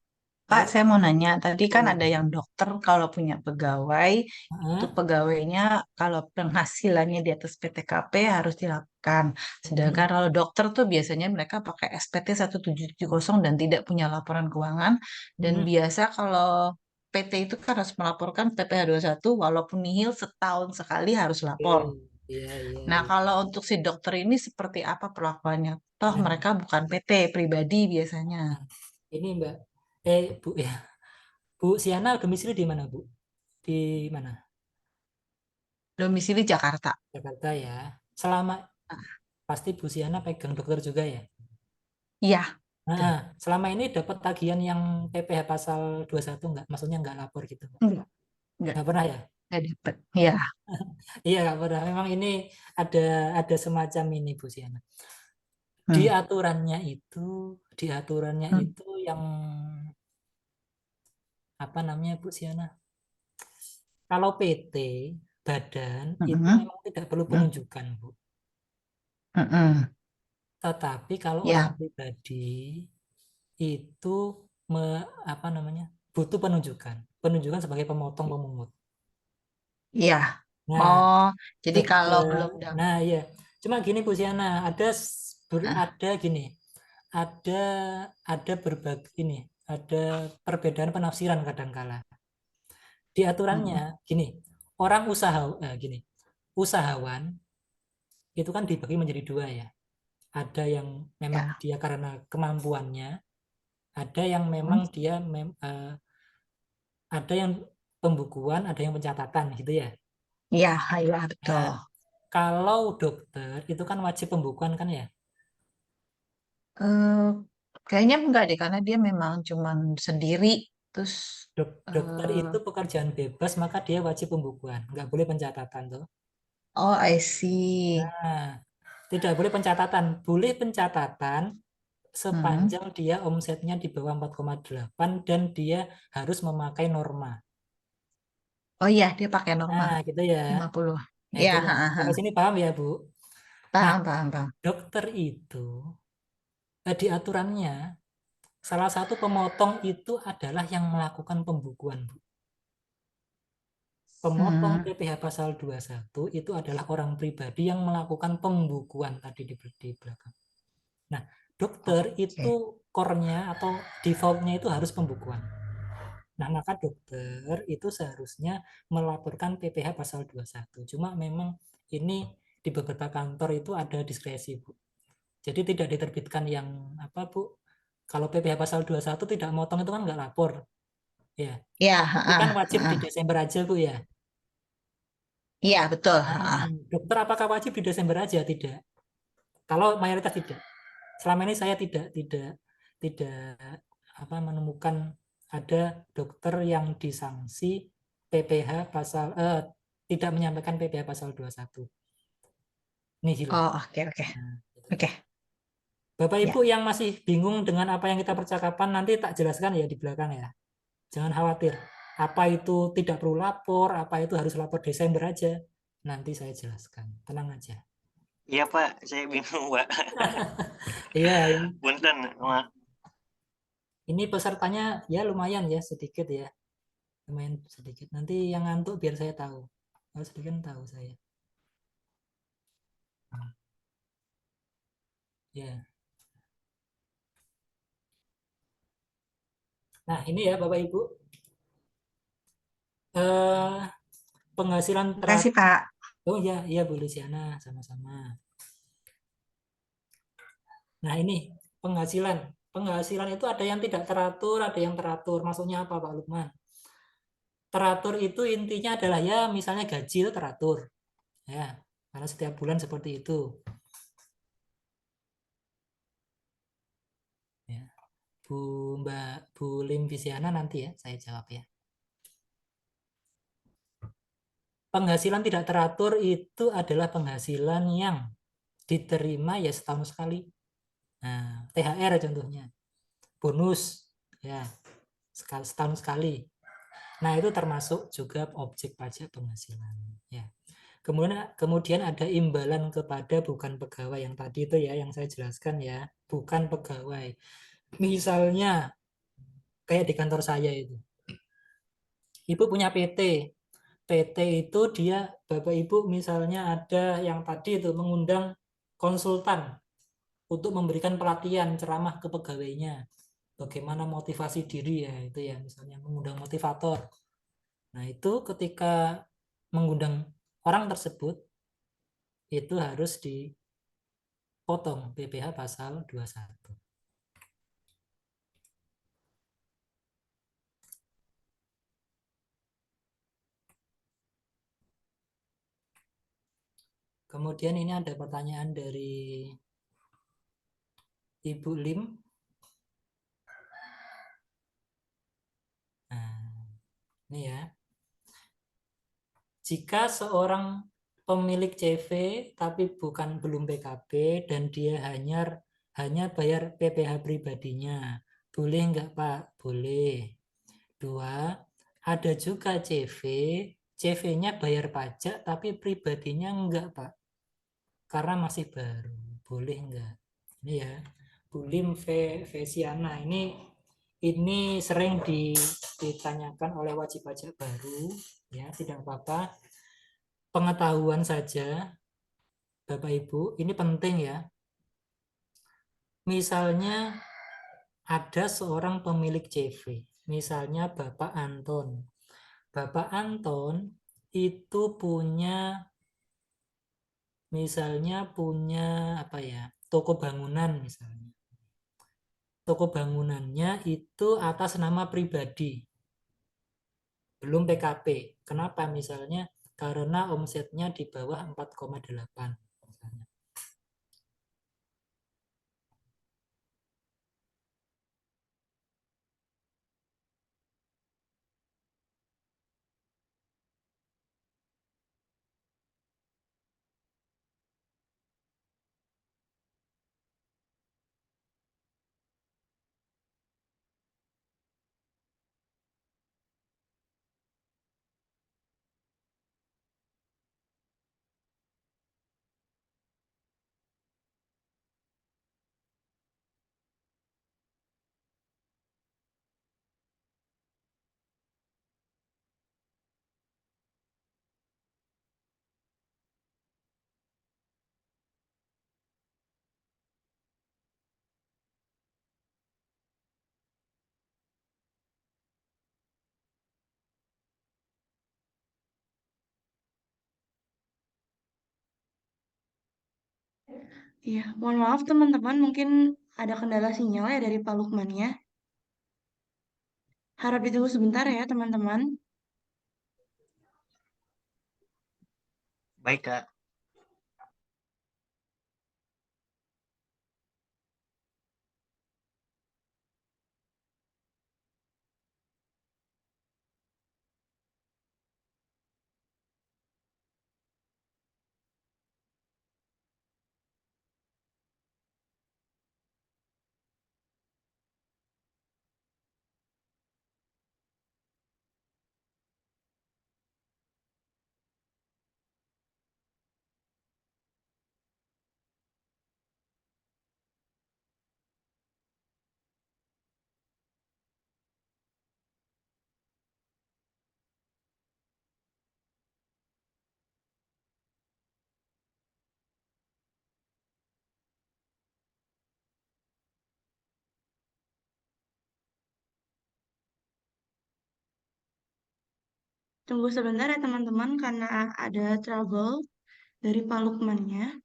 Pak, ya, saya mau nanya. Tadi kan ya. ada yang dokter kalau punya pegawai, itu Heeh. pegawainya kalau penghasilannya di atas PTKP harus dilakukan. Sedangkan Hmm. kalau dokter tuh biasanya mereka pakai SPT 1770 dan tidak punya laporan keuangan. Dan Hmm. biasa kalau PT itu kan harus melaporkan PPh 21 walaupun nihil setahun sekali harus lapor. Iya, iya, Nah, iya. kalau untuk si dokter ini seperti apa perlakuannya? Toh Nah, mereka bukan PT, pribadi biasanya. ini Mbak, Bu ya, Bu Siana domisili di mana Bu? Di mana? Domisili Jakarta. Jakarta ya. Selama pasti Bu Siana pegang dokter juga ya. Iya, betul. Nah, selama ini dapat tagihan yang PPh pasal 21 enggak? Maksudnya enggak lapor gitu. Enggak, enggak, Enggak pernah ya? enggak dapet. Iya. Iya, enggak pernah. Memang ini ada ada semacam ini Bu Siana. Di Hmm. aturannya Hmm. itu yang apa namanya Bu Siana? Kalau PT badan itu Hmm. memang tidak perlu Hmm. penunjukan, Bu. Hmm. Tetapi kalau orang Ya, pribadi itu apa namanya? Butuh penunjukan. Penunjukan sebagai pemotong pemungut. iya. Nah, Oh, jadi kalau dokter. belum dapat. Nah, iya. Cuma gini Bu Siana, Ah. ada gini. Ada berbagai ini, ada perbedaan penafsiran kadangkala. Di aturannya Hmm. gini, gini. Usahawan itu kan dibagi menjadi dua ya. Ada yang memang Ya. dia karena kemampuannya, ada yang Hmm. memang dia ada yang pembukuan, ada yang pencatatan gitu ya. Iya, iya, betul. Nah, kalau dokter itu kan wajib pembukuan kan ya. Eh, kayaknya enggak deh, karena dia memang cuman sendiri. Terus, Dokter eh, itu pekerjaan bebas, maka dia wajib pembukuan, nggak boleh pencatatan tuh. oh, I see. Nah, tidak boleh pencatatan, boleh pencatatan Hmm. sepanjang dia omsetnya di bawah 4,8 dan dia harus memakai norma. Oh iya, dia pakai norma Nah, gitu ya. 50. Nah, Iya, itu ya. ha, ha, ha. Sampai sini paham ya, Bu? Nah, Paham, paham, paham. dokter itu di aturannya salah satu pemotong itu adalah yang melakukan pembukuan, Bu. Pemotong Hmm. PPh pasal 21 itu adalah orang pribadi yang melakukan pembukuan tadi di belakang. Nah, dokter itu Oke. core-nya atau default-nya itu harus pembukuan. Nah, maka dokter itu seharusnya melaporkan PPh pasal 21. Cuma memang ini di beberapa kantor itu ada diskresi, Bu. Jadi tidak diterbitkan yang apa, Bu? Kalau PPh pasal 21 tidak motong itu kan nggak lapor. Ya. Iya, ha, Tapi ha, kan wajib ha. di Desember aja, Bu ya. Iya, betul. Ha, ha. Nah, dokter apakah wajib di Desember aja? Tidak. Kalau mayoritas tidak. Selama ini saya tidak apa menemukan ada dokter yang disanksi PPh pasal tidak menyampaikan PPh pasal 21. Nihil. Oh, oke, oke. Nah, gitu. Oke, Bapak ya. Ibu yang masih bingung dengan apa yang kita percakapan nanti tak jelaskan ya di belakang ya. Jangan khawatir. Apa itu tidak perlu lapor, apa itu harus lapor Desember aja. Nanti saya jelaskan. Tenang aja. Iya Pak, saya bingung Pak. Iya, ya. Punten, Mak. Ini pesertanya ya lumayan ya sedikit ya. Lumayan sedikit. Nanti yang ngantuk biar saya tahu. Kalau sedikit tahu saya. Ya. Nah, ini ya Bapak Ibu. Eh penghasilan Terima kasih, teratur. Pak. Oh ya, iya Bu Luciana, sama-sama. Nah, ini penghasilan. Penghasilan itu ada yang tidak teratur, ada yang teratur. Maksudnya apa Pak Lukman? Teratur itu intinya adalah ya misalnya gaji itu teratur. Ya, karena setiap bulan seperti itu. Ya. Bu Lim Visiana nanti ya saya jawab ya. Penghasilan tidak teratur itu adalah penghasilan yang diterima ya setahun sekali. Nah, THR contohnya, bonus ya setahun sekali. Nah, itu termasuk juga objek pajak penghasilan ya. Kemudian ada imbalan kepada bukan pegawai yang tadi itu ya yang saya jelaskan ya, bukan pegawai. Misalnya kayak di kantor saya itu. Ibu punya PT. PT itu dia Bapak Ibu misalnya ada yang tadi itu mengundang konsultan untuk memberikan pelatihan ceramah ke pegawainya. Bagaimana motivasi diri ya itu ya misalnya mengundang motivator. Nah, itu ketika mengundang orang tersebut itu harus dipotong PPh pasal 21. Kemudian ini ada pertanyaan dari Ibu Lim. Nah, ini ya. Jika seorang pemilik CV tapi belum PKB dan dia hanya bayar PPh pribadinya, boleh nggak Pak? Boleh. 2, ada juga CV-nya bayar pajak tapi pribadinya enggak Pak, karena masih baru. Boleh enggak? Ini ya, Bulim Vesiana ini sering ditanyakan oleh wajib pajak baru, ya tidak apa-apa. Pengetahuan saja, Bapak Ibu, ini penting ya. Misalnya ada seorang pemilik CV, misalnya Bapak Anton. Bapak Anton itu punya apa ya, toko bangunan misalnya. Toko bangunannya itu atas nama pribadi, belum PKP. Kenapa? Misalnya karena omsetnya di bawah 4,8 misalnya. Iya, mohon maaf teman-teman, mungkin ada kendala sinyal ya dari Pak Lukman ya. Harap ditunggu sebentar ya teman-teman. Baik, Kak. Tunggu sebentar ya teman-teman karena ada trouble dari Pak Lukmannya.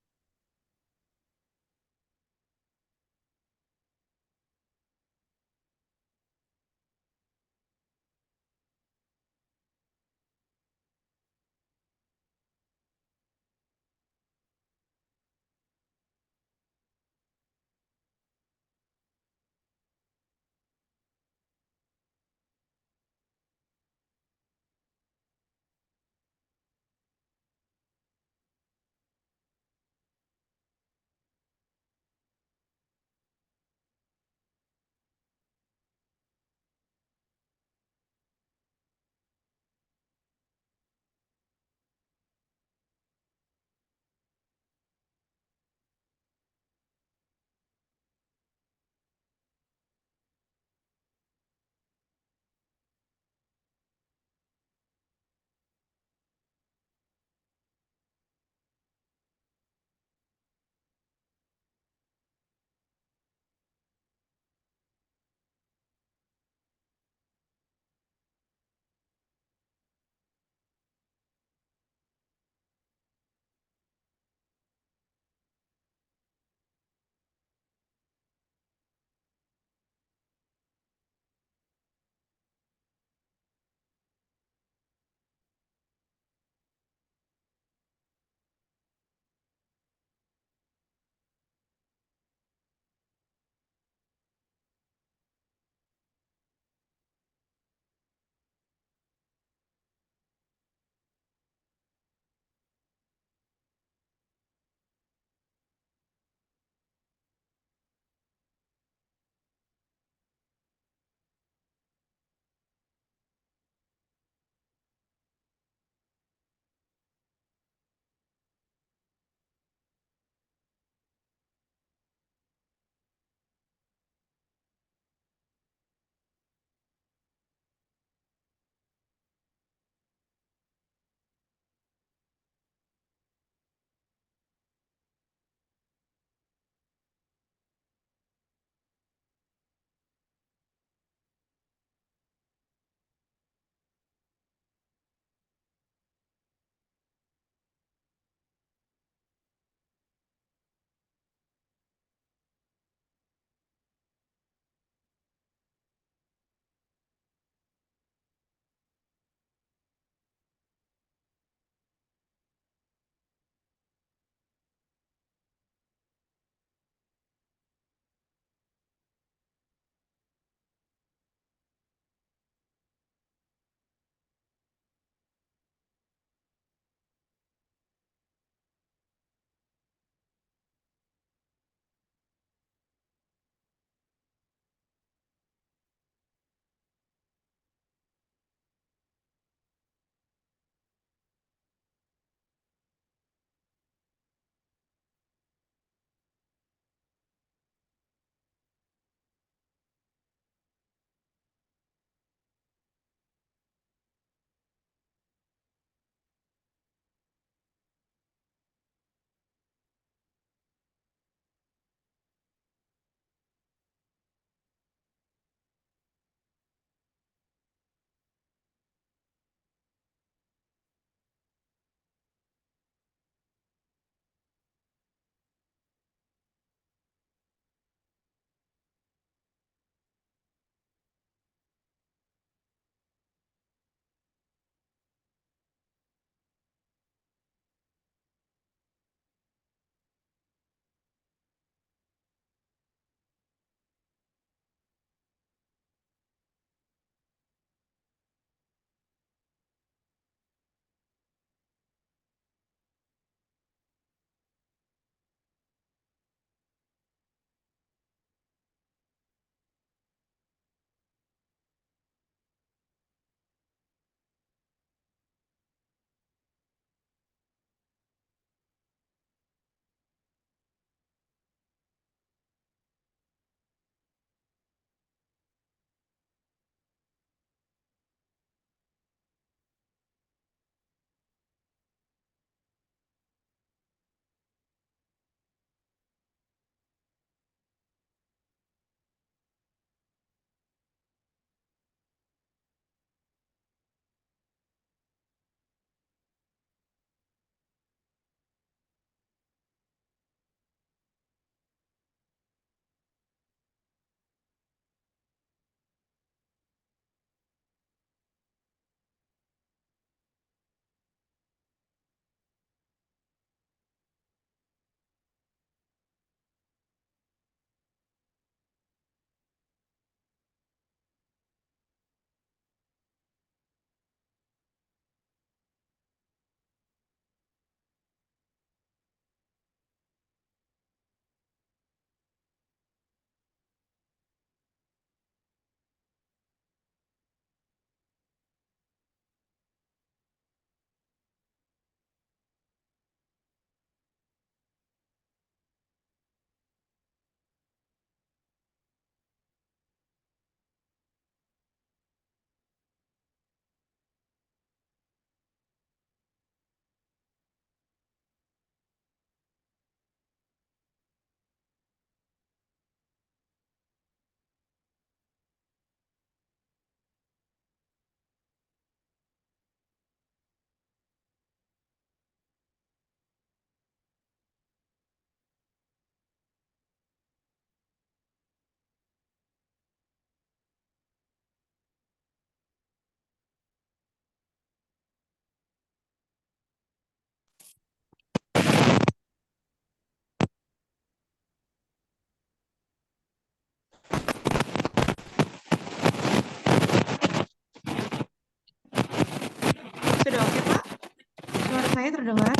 saya terdengar?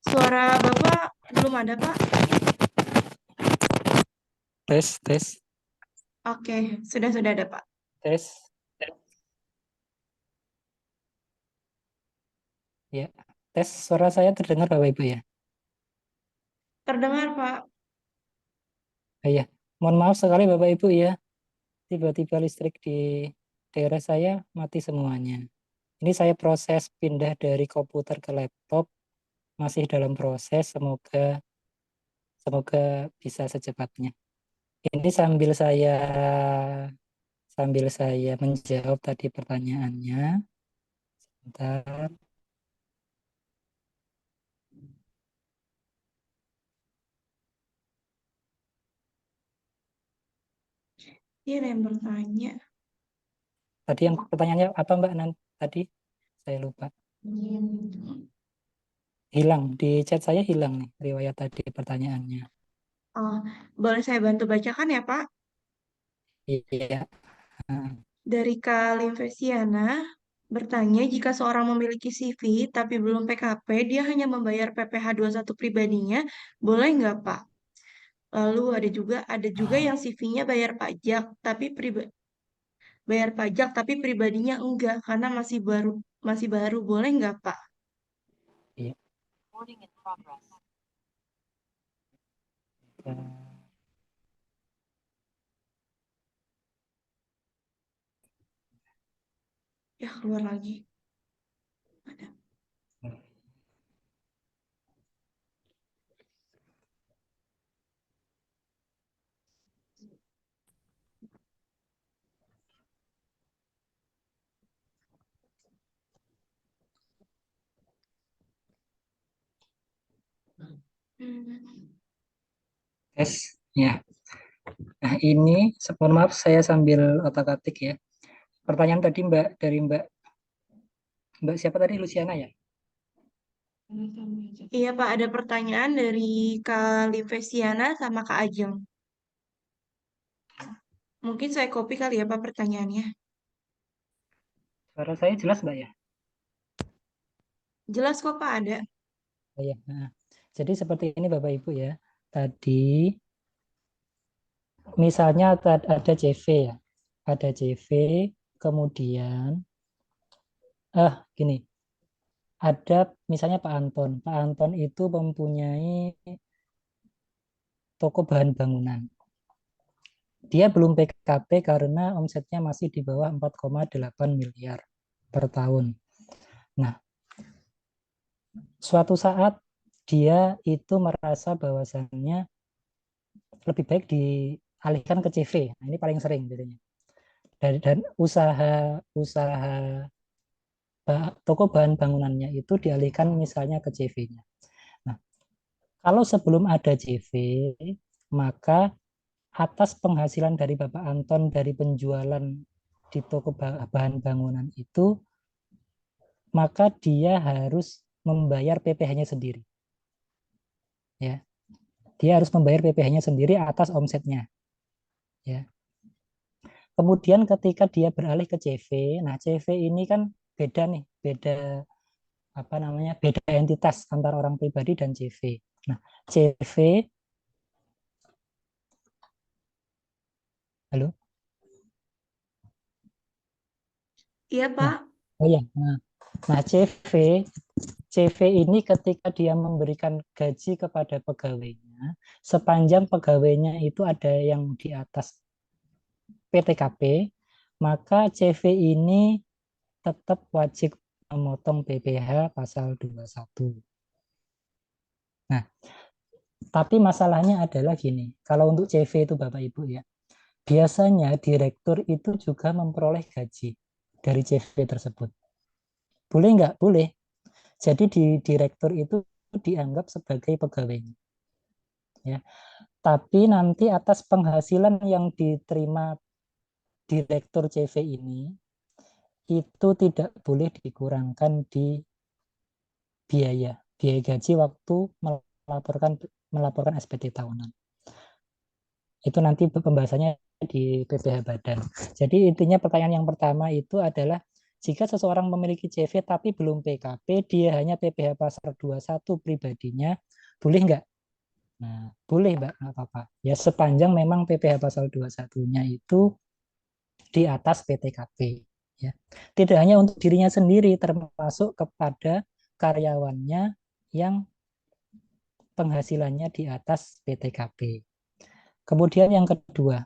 Suara Bapak belum ada, Pak? Tes. Oke, sudah ada, Pak. Tes. Ya, tes suara saya terdengar Bapak Ibu ya? Terdengar, Pak. Iya, mohon maaf sekali Bapak Ibu ya. Tiba-tiba listrik di daerah saya mati semuanya. Ini saya proses pindah dari komputer ke laptop, masih dalam proses, semoga bisa secepatnya. Ini sambil saya menjawab tadi pertanyaannya. Sebentar. Iya, ada yang bertanya. Tadi yang pertanyaannya apa Mbak tadi? Saya lupa. Hilang di chat saya, hilang nih riwayat tadi pertanyaannya. Oh, boleh saya bantu bacakan ya, Pak? Iya. Dari Kalim Vesiana bertanya, jika seorang memiliki CV tapi belum PKP, dia hanya membayar PPh 21 pribadinya, boleh nggak, Pak? Lalu ada juga yang CV-nya bayar pajak tapi pribadinya enggak karena masih baru, boleh nggak, Pak? Iya. Ya, keluar lagi. Ada. Hmm. Tes ya. Nah, ini mohon maaf saya sambil otak-atik ya. Pertanyaan tadi Mbak siapa tadi, Luciana ya? Iya, Pak, ada pertanyaan dari Kalim Vesiana sama Kak Ajeng. Mungkin saya copy kali ya, Pak, pertanyaannya. Suara saya jelas Mbak ya? Jelas kok, Pak, ada. Oh, ya. Nah, jadi seperti ini Bapak Ibu ya. Tadi misalnya ada CV ya. Ada CV, kemudian gini. Ada misalnya Pak Anton. Pak Anton itu mempunyai toko bahan bangunan. Dia belum PKP karena omsetnya masih di bawah 4,8 miliar per tahun. Nah, suatu saat dia itu merasa bahwasannya lebih baik dialihkan ke CV. Nah, ini paling sering biasanya. Dan usaha usaha toko bahan bangunannya itu dialihkan misalnya ke CV-nya. Nah, kalau sebelum ada CV, maka atas penghasilan dari Bapak Anton dari penjualan di toko bahan bangunan itu, maka dia harus membayar PPh-nya sendiri. Ya, dia harus membayar PPh-nya sendiri atas omsetnya. Ya. Kemudian ketika dia beralih ke CV, nah CV ini kan beda nih, beda entitas antara orang pribadi dan CV. Nah, CV, halo. Iya, Nah, Pak. oh ya, nah CV ini ketika dia memberikan gaji kepada pegawainya, sepanjang pegawainya itu ada yang di atas PTKP, maka CV ini tetap wajib memotong PPh pasal 21. Nah, tapi masalahnya adalah gini, kalau untuk CV itu Bapak Ibu ya, biasanya direktur itu juga memperoleh gaji dari CV tersebut. Boleh nggak? Boleh. Jadi di direktur itu dianggap sebagai pegawai. Ya. Tapi nanti atas penghasilan yang diterima direktur CV ini, itu tidak boleh dikurangkan di biaya gaji waktu melaporkan SPT tahunan. Itu nanti pembahasannya di PPh Badan. Jadi intinya pertanyaan yang pertama itu adalah jika seseorang memiliki CV tapi belum PKP, dia hanya PPh pasal 21 pribadinya, boleh nggak? Nah, boleh Mbak, nggak apa-apa. Ya sepanjang memang PPh pasal 21-nya itu di atas PTKP. Ya. Tidak hanya untuk dirinya sendiri, termasuk kepada karyawannya yang penghasilannya di atas PTKP. Kemudian yang kedua,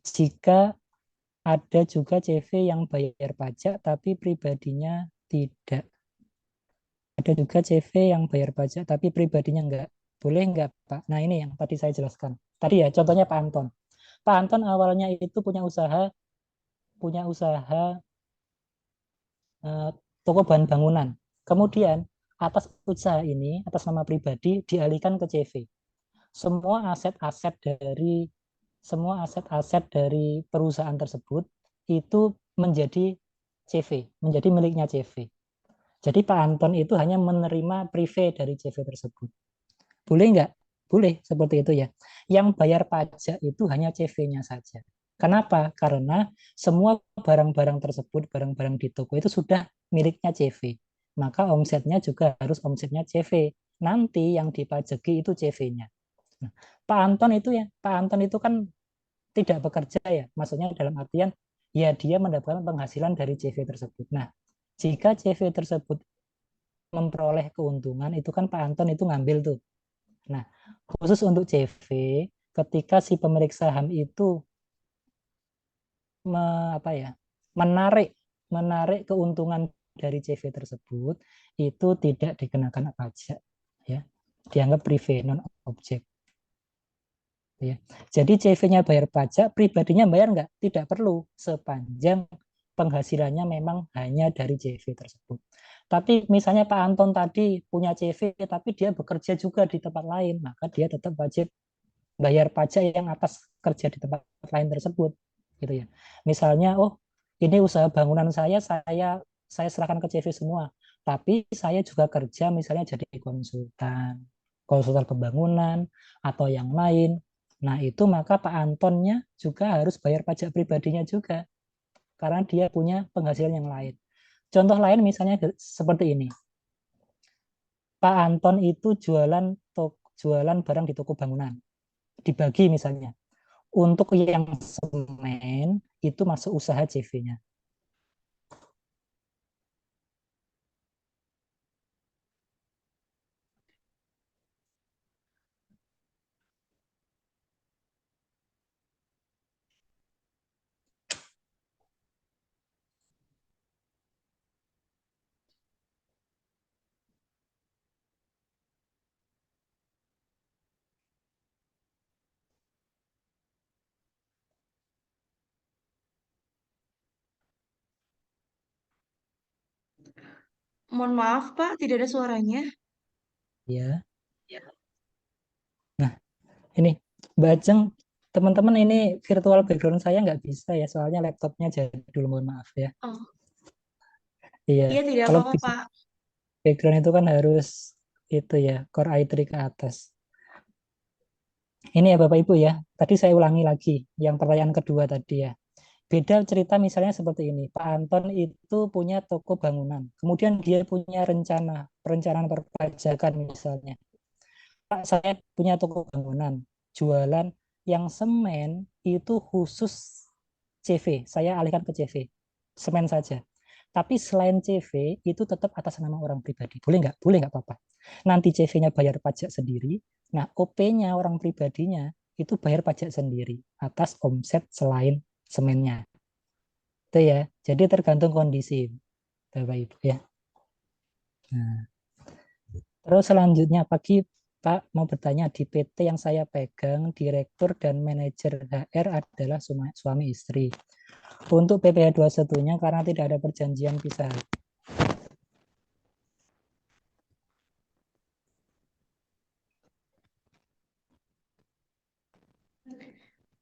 jika ada juga CV yang bayar pajak tapi pribadinya tidak. Ada juga CV yang bayar pajak tapi pribadinya enggak. Boleh enggak, Pak? Nah, ini yang tadi saya jelaskan. Tadi ya, contohnya Pak Anton. Pak Anton awalnya itu punya usaha toko bahan bangunan. Kemudian atas usaha ini, atas nama pribadi dialihkan ke CV. Semua aset-aset dari perusahaan tersebut itu menjadi CV, menjadi miliknya CV. Jadi Pak Anton itu hanya menerima prive dari CV tersebut. Boleh nggak? Boleh, seperti itu ya. Yang bayar pajak itu hanya CV-nya saja. Kenapa? Karena semua barang-barang tersebut, barang-barang di toko itu sudah miliknya CV. Maka omsetnya juga harus omsetnya CV. Nanti yang dipajaki itu CV-nya. Nah, Pak Anton itu kan tidak bekerja ya, maksudnya dalam artian ya dia mendapatkan penghasilan dari CV tersebut. Nah, jika CV tersebut memperoleh keuntungan, itu kan Pak Anton itu ngambil tuh. Nah, khusus untuk CV, ketika si pemilik saham itu menarik menarik keuntungan dari CV tersebut, itu tidak dikenakan pajak, ya, dianggap prive non objek. Ya. Jadi CV-nya bayar pajak, pribadinya bayar nggak? Tidak perlu, sepanjang penghasilannya memang hanya dari CV tersebut. Tapi misalnya Pak Anton tadi punya CV, tapi dia bekerja juga di tempat lain, maka dia tetap wajib bayar pajak yang atas kerja di tempat lain tersebut, gitu ya. Misalnya, oh ini usaha bangunan saya serahkan ke CV semua, tapi saya juga kerja misalnya jadi konsultan pembangunan atau yang lain. Nah, itu maka Pak Antonnya juga harus bayar pajak pribadinya juga, karena dia punya penghasilan yang lain. Contoh lain misalnya seperti ini. Pak Anton itu jualan barang di toko bangunan. Dibagi misalnya. Untuk yang semen, itu masuk usaha CV-nya. Mohon maaf, Pak, tidak ada suaranya. Ya. Nah, ini Mbak Ajeng, teman-teman ini virtual background saya nggak bisa ya, soalnya laptopnya jadul, mohon maaf ya. Oh, Iya, iya tidak kalau apa-apa, Pak. background itu kan harus itu ya, Core i3 ke atas. Ini ya Bapak Ibu ya, tadi saya ulangi lagi, yang pertanyaan kedua tadi ya. Beda cerita misalnya seperti ini, Pak Anton itu punya toko bangunan, kemudian dia punya perencanaan perpajakan misalnya. Pak, saya punya toko bangunan, jualan yang semen itu khusus CV, saya alihkan ke CV, semen saja. Tapi selain CV itu tetap atas nama orang pribadi. Boleh nggak? Boleh nggak apa-apa. Nanti CV-nya bayar pajak sendiri. Nah, OP-nya orang pribadinya itu bayar pajak sendiri atas omset selain semennya. Itu ya. Jadi tergantung kondisi, Bapak Ibu ya. Nah, terus selanjutnya Pak mau bertanya, di PT yang saya pegang, direktur dan manajer HR adalah suami istri. Untuk PPh 21-nya karena tidak ada perjanjian pisah.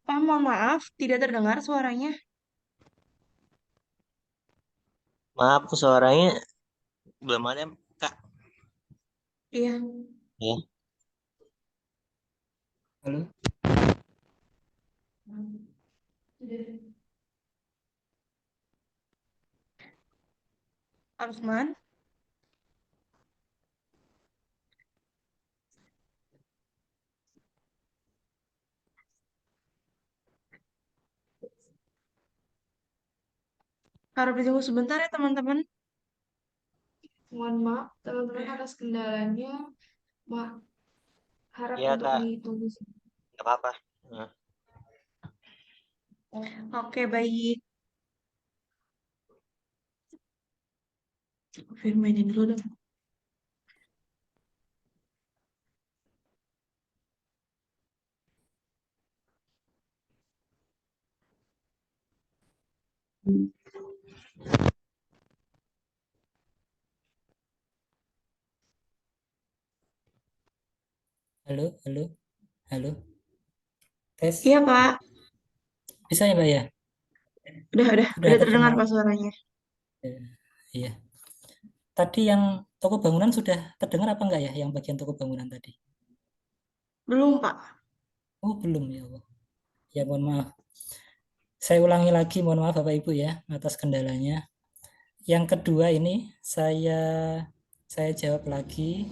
Pak, mohon maaf, tidak terdengar suaranya. Maaf, suaranya belum ada, Kak. Iya. Ya. Halo? Pak Lukman, harap ditunggu sebentar ya teman-teman. Mohon maaf, teman-teman atas kendalanya. Harap Iya, untuk Kak. ditunggu. Nggak apa-apa. Nah, Oke, baik. Firmainin dulu dong. Halo, halo, halo. Tes. Iya, Pak. Bisa ya, Mbak ya? Udah Sudah terdengar terdengar. Pak suaranya. Iya. Tadi yang toko bangunan sudah terdengar apa enggak ya? Yang bagian toko bangunan tadi? Belum, Pak. Oh, belum ya Allah. Ya, mohon maaf. Saya ulangi lagi, mohon maaf Bapak Ibu ya atas kendalanya. Yang kedua ini saya jawab lagi.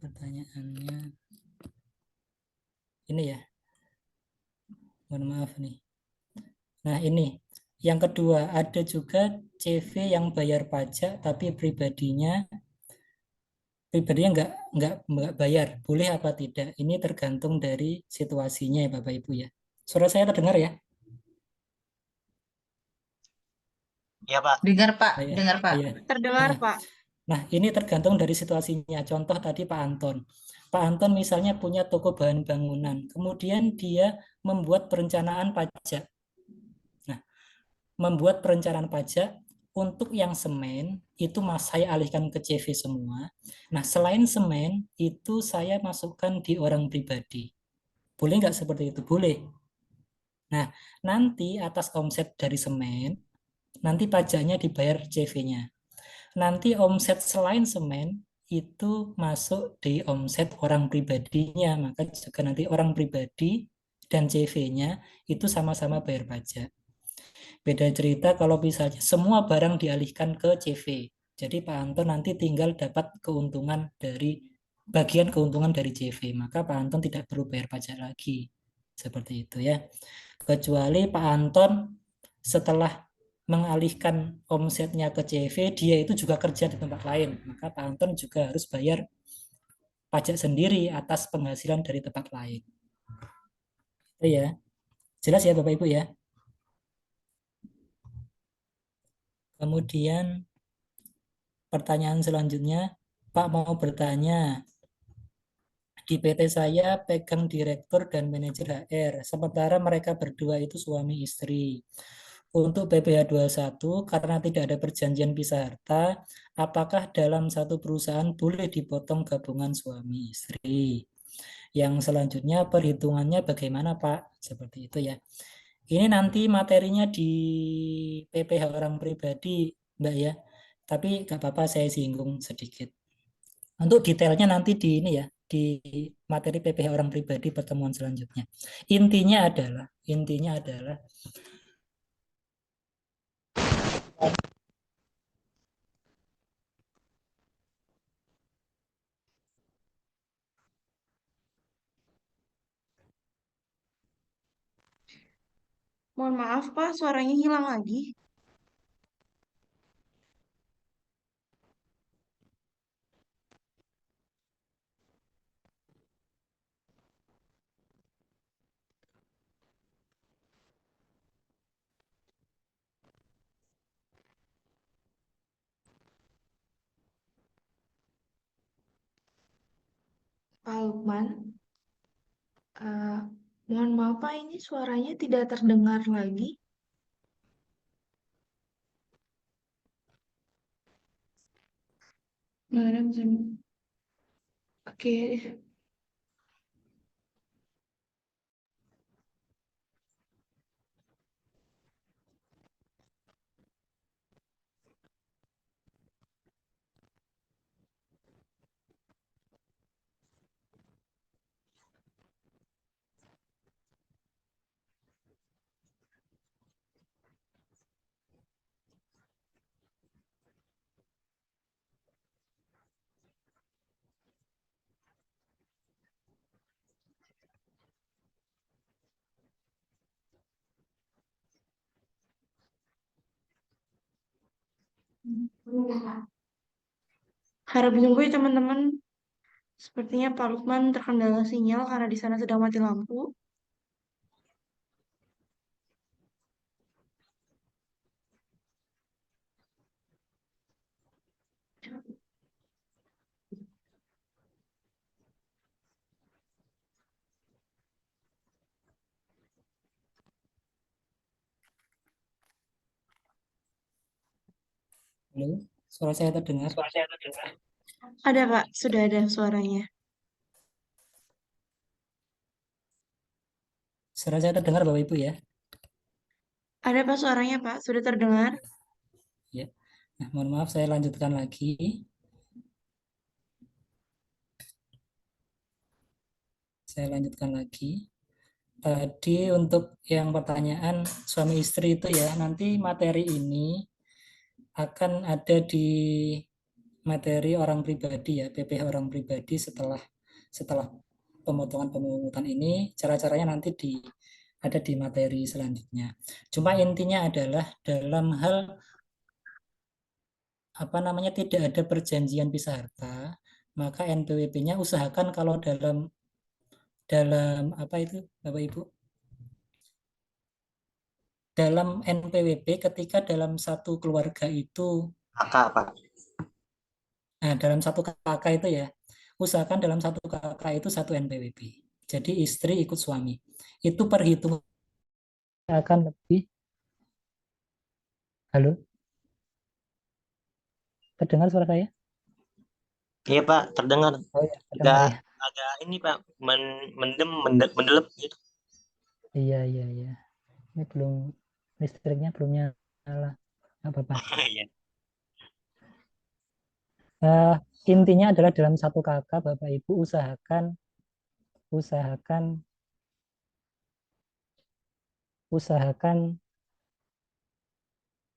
Pertanyaannya ini ya. Mohon maaf nih. Nah, ini yang kedua, ada juga CV yang bayar pajak tapi pribadinya nggak bayar. Boleh apa tidak? Ini tergantung dari situasinya ya Bapak Ibu ya. Suara saya terdengar ya? Iya, Pak. Dengar Pak, Saya, dengar Pak. iya. Terdengar, Nah, Pak. nah, ini tergantung dari situasinya. Contoh tadi Pak Anton. Pak Anton misalnya punya toko bahan bangunan, kemudian dia membuat perencanaan pajak. Nah, membuat perencanaan pajak untuk yang semen itu saya alihkan ke CV semua. Nah, selain semen itu saya masukkan di orang pribadi. Boleh nggak seperti itu? Boleh. Nah, nanti atas omset dari semen, nanti pajaknya dibayar CV-nya. Nanti omset selain semen itu masuk di omset orang pribadinya, maka juga nanti orang pribadi dan CV-nya itu sama-sama bayar pajak. Beda cerita kalau misalnya semua barang dialihkan ke CV. Jadi Pak Anton nanti tinggal dapat keuntungan dari bagian keuntungan dari CV, maka Pak Anton tidak perlu bayar pajak lagi. Seperti itu ya. Kecuali Pak Anton setelah mengalihkan omsetnya ke CV, dia itu juga kerja di tempat lain, maka Pak Anton juga harus bayar pajak sendiri atas penghasilan dari tempat lain. Itu ya. Jelas ya Bapak Ibu ya. Kemudian pertanyaan selanjutnya, Pak mau bertanya, di PT saya pegang direktur dan manajer HR, sementara mereka berdua itu suami istri. Untuk PPh 21, karena tidak ada perjanjian pisah harta, apakah dalam satu perusahaan boleh dipotong gabungan suami istri? Yang selanjutnya perhitungannya bagaimana Pak? Seperti itu ya. Ini nanti materinya di PPh orang pribadi Mbak ya. Tapi nggak apa-apa saya singgung sedikit. Untuk detailnya nanti di ini ya, di materi PPh orang pribadi pertemuan selanjutnya. Intinya adalah Mohon maaf, Pak. Suaranya hilang lagi. Pak Lukman, mohon maaf Pak, ini suaranya tidak terdengar lagi. Oke, Harap ditunggu ya teman-teman. Sepertinya Pak Lukman terkendala sinyal karena di sana sedang mati lampu. Halo, suara saya terdengar? Ada Pak, sudah ada suaranya. Suara saya terdengar Bapak Ibu ya? Ada Pak suaranya Pak, sudah terdengar. Ya. Nah, mohon maaf saya lanjutkan lagi. Saya lanjutkan lagi. Tadi untuk yang pertanyaan suami istri itu ya, nanti materi ini akan ada di materi orang pribadi ya, PPh orang pribadi setelah pemotongan pemungutan ini, cara-caranya nanti ada di materi selanjutnya. Cuma intinya adalah dalam hal tidak ada perjanjian pisah harta, maka NPWP-nya usahakan kalau dalam apa itu Bapak Ibu? Dalam NPWP ketika dalam satu keluarga itu Kakak, Pak. dalam satu kakak itu ya, usahakan dalam satu kakak itu satu NPWP. Jadi istri ikut suami. Itu perhitungan Akan lebih. Halo, terdengar suara saya? Iya, Pak, terdengar. Oh ya, terdengar ya. Agak ini, Pak, mendelep gitu. Iya, iya, iya. Ini listriknya belum nyala. Nggak apa-apa. Iya. Intinya adalah dalam satu kakak, Bapak Ibu usahakan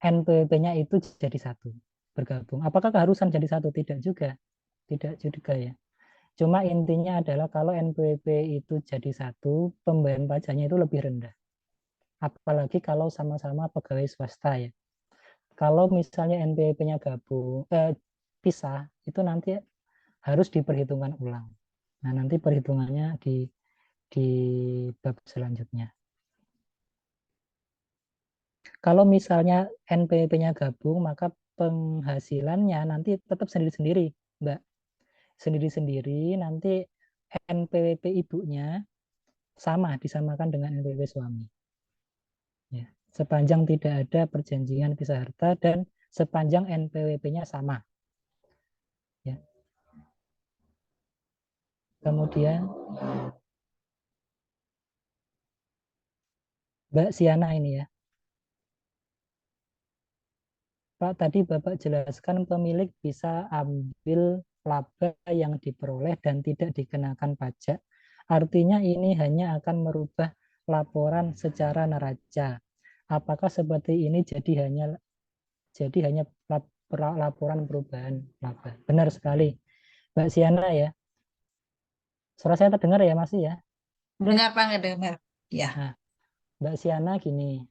NPWP-nya itu jadi satu, bergabung. Apakah keharusan jadi satu? Tidak juga ya. Cuma intinya adalah kalau NPWP itu jadi satu, pembayaran pajaknya itu lebih rendah. Apalagi kalau sama-sama pegawai swasta ya. Kalau misalnya NPWP-nya pisah, itu nanti harus diperhitungkan ulang. Nah, nanti perhitungannya di bab selanjutnya. Kalau misalnya NPWP-nya gabung, maka penghasilannya nanti tetap sendiri-sendiri, Mbak. Sendiri-sendiri, nanti NPWP ibunya disamakan dengan NPWP suami. Ya. Sepanjang tidak ada perjanjian pisah harta dan sepanjang NPWP-nya sama. Ya. Kemudian Mbak Siana ini ya. Pak, tadi Bapak jelaskan pemilik bisa ambil laba yang diperoleh dan tidak dikenakan pajak. Artinya ini hanya akan merubah laporan secara neraca. Apakah seperti ini jadi hanya laporan perubahan laba? Benar sekali, Mbak Siana ya. Suara saya terdengar ya masih ya? Dengar Pak, nggak dengar? Ya. Nah, Mbak Siana gini,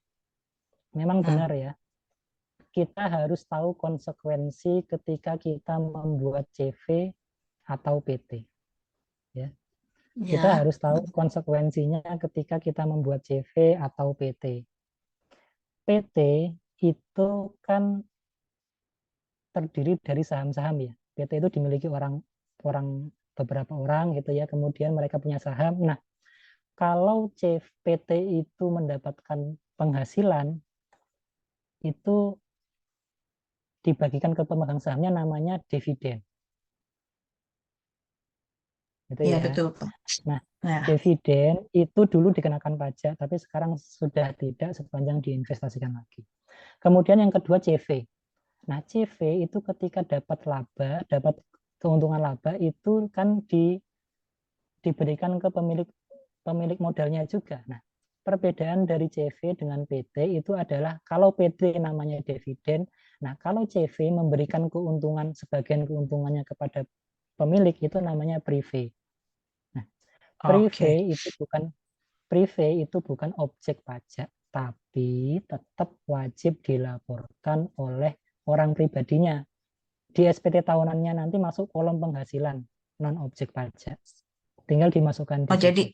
memang benar ya. Kita harus tahu konsekuensi ketika kita membuat CV atau PT. Ya. Kita Ya. harus tahu konsekuensinya ketika kita membuat CV atau PT. PT itu kan terdiri dari saham-saham ya. PT itu dimiliki beberapa orang gitu ya. Kemudian mereka punya saham. Nah, kalau PT itu mendapatkan penghasilan itu dibagikan ke pemegang sahamnya namanya dividen. Gitu Ya, ya. betul Pak. Nah, Nah, dividen itu dulu dikenakan pajak, tapi sekarang sudah tidak sepanjang diinvestasikan lagi. Kemudian yang kedua CV. Nah, CV itu ketika dapat keuntungan laba itu kan diberikan ke pemilik modalnya juga. Nah, perbedaan dari CV dengan PT itu adalah kalau PT namanya dividen, nah kalau CV memberikan sebagian keuntungannya kepada pemilik itu namanya prive. Nah, prive itu bukan objek pajak, tapi tetap wajib dilaporkan oleh orang pribadinya. Di SPT tahunannya nanti masuk kolom penghasilan non objek pajak. Tinggal dimasukkan di Oh, situ.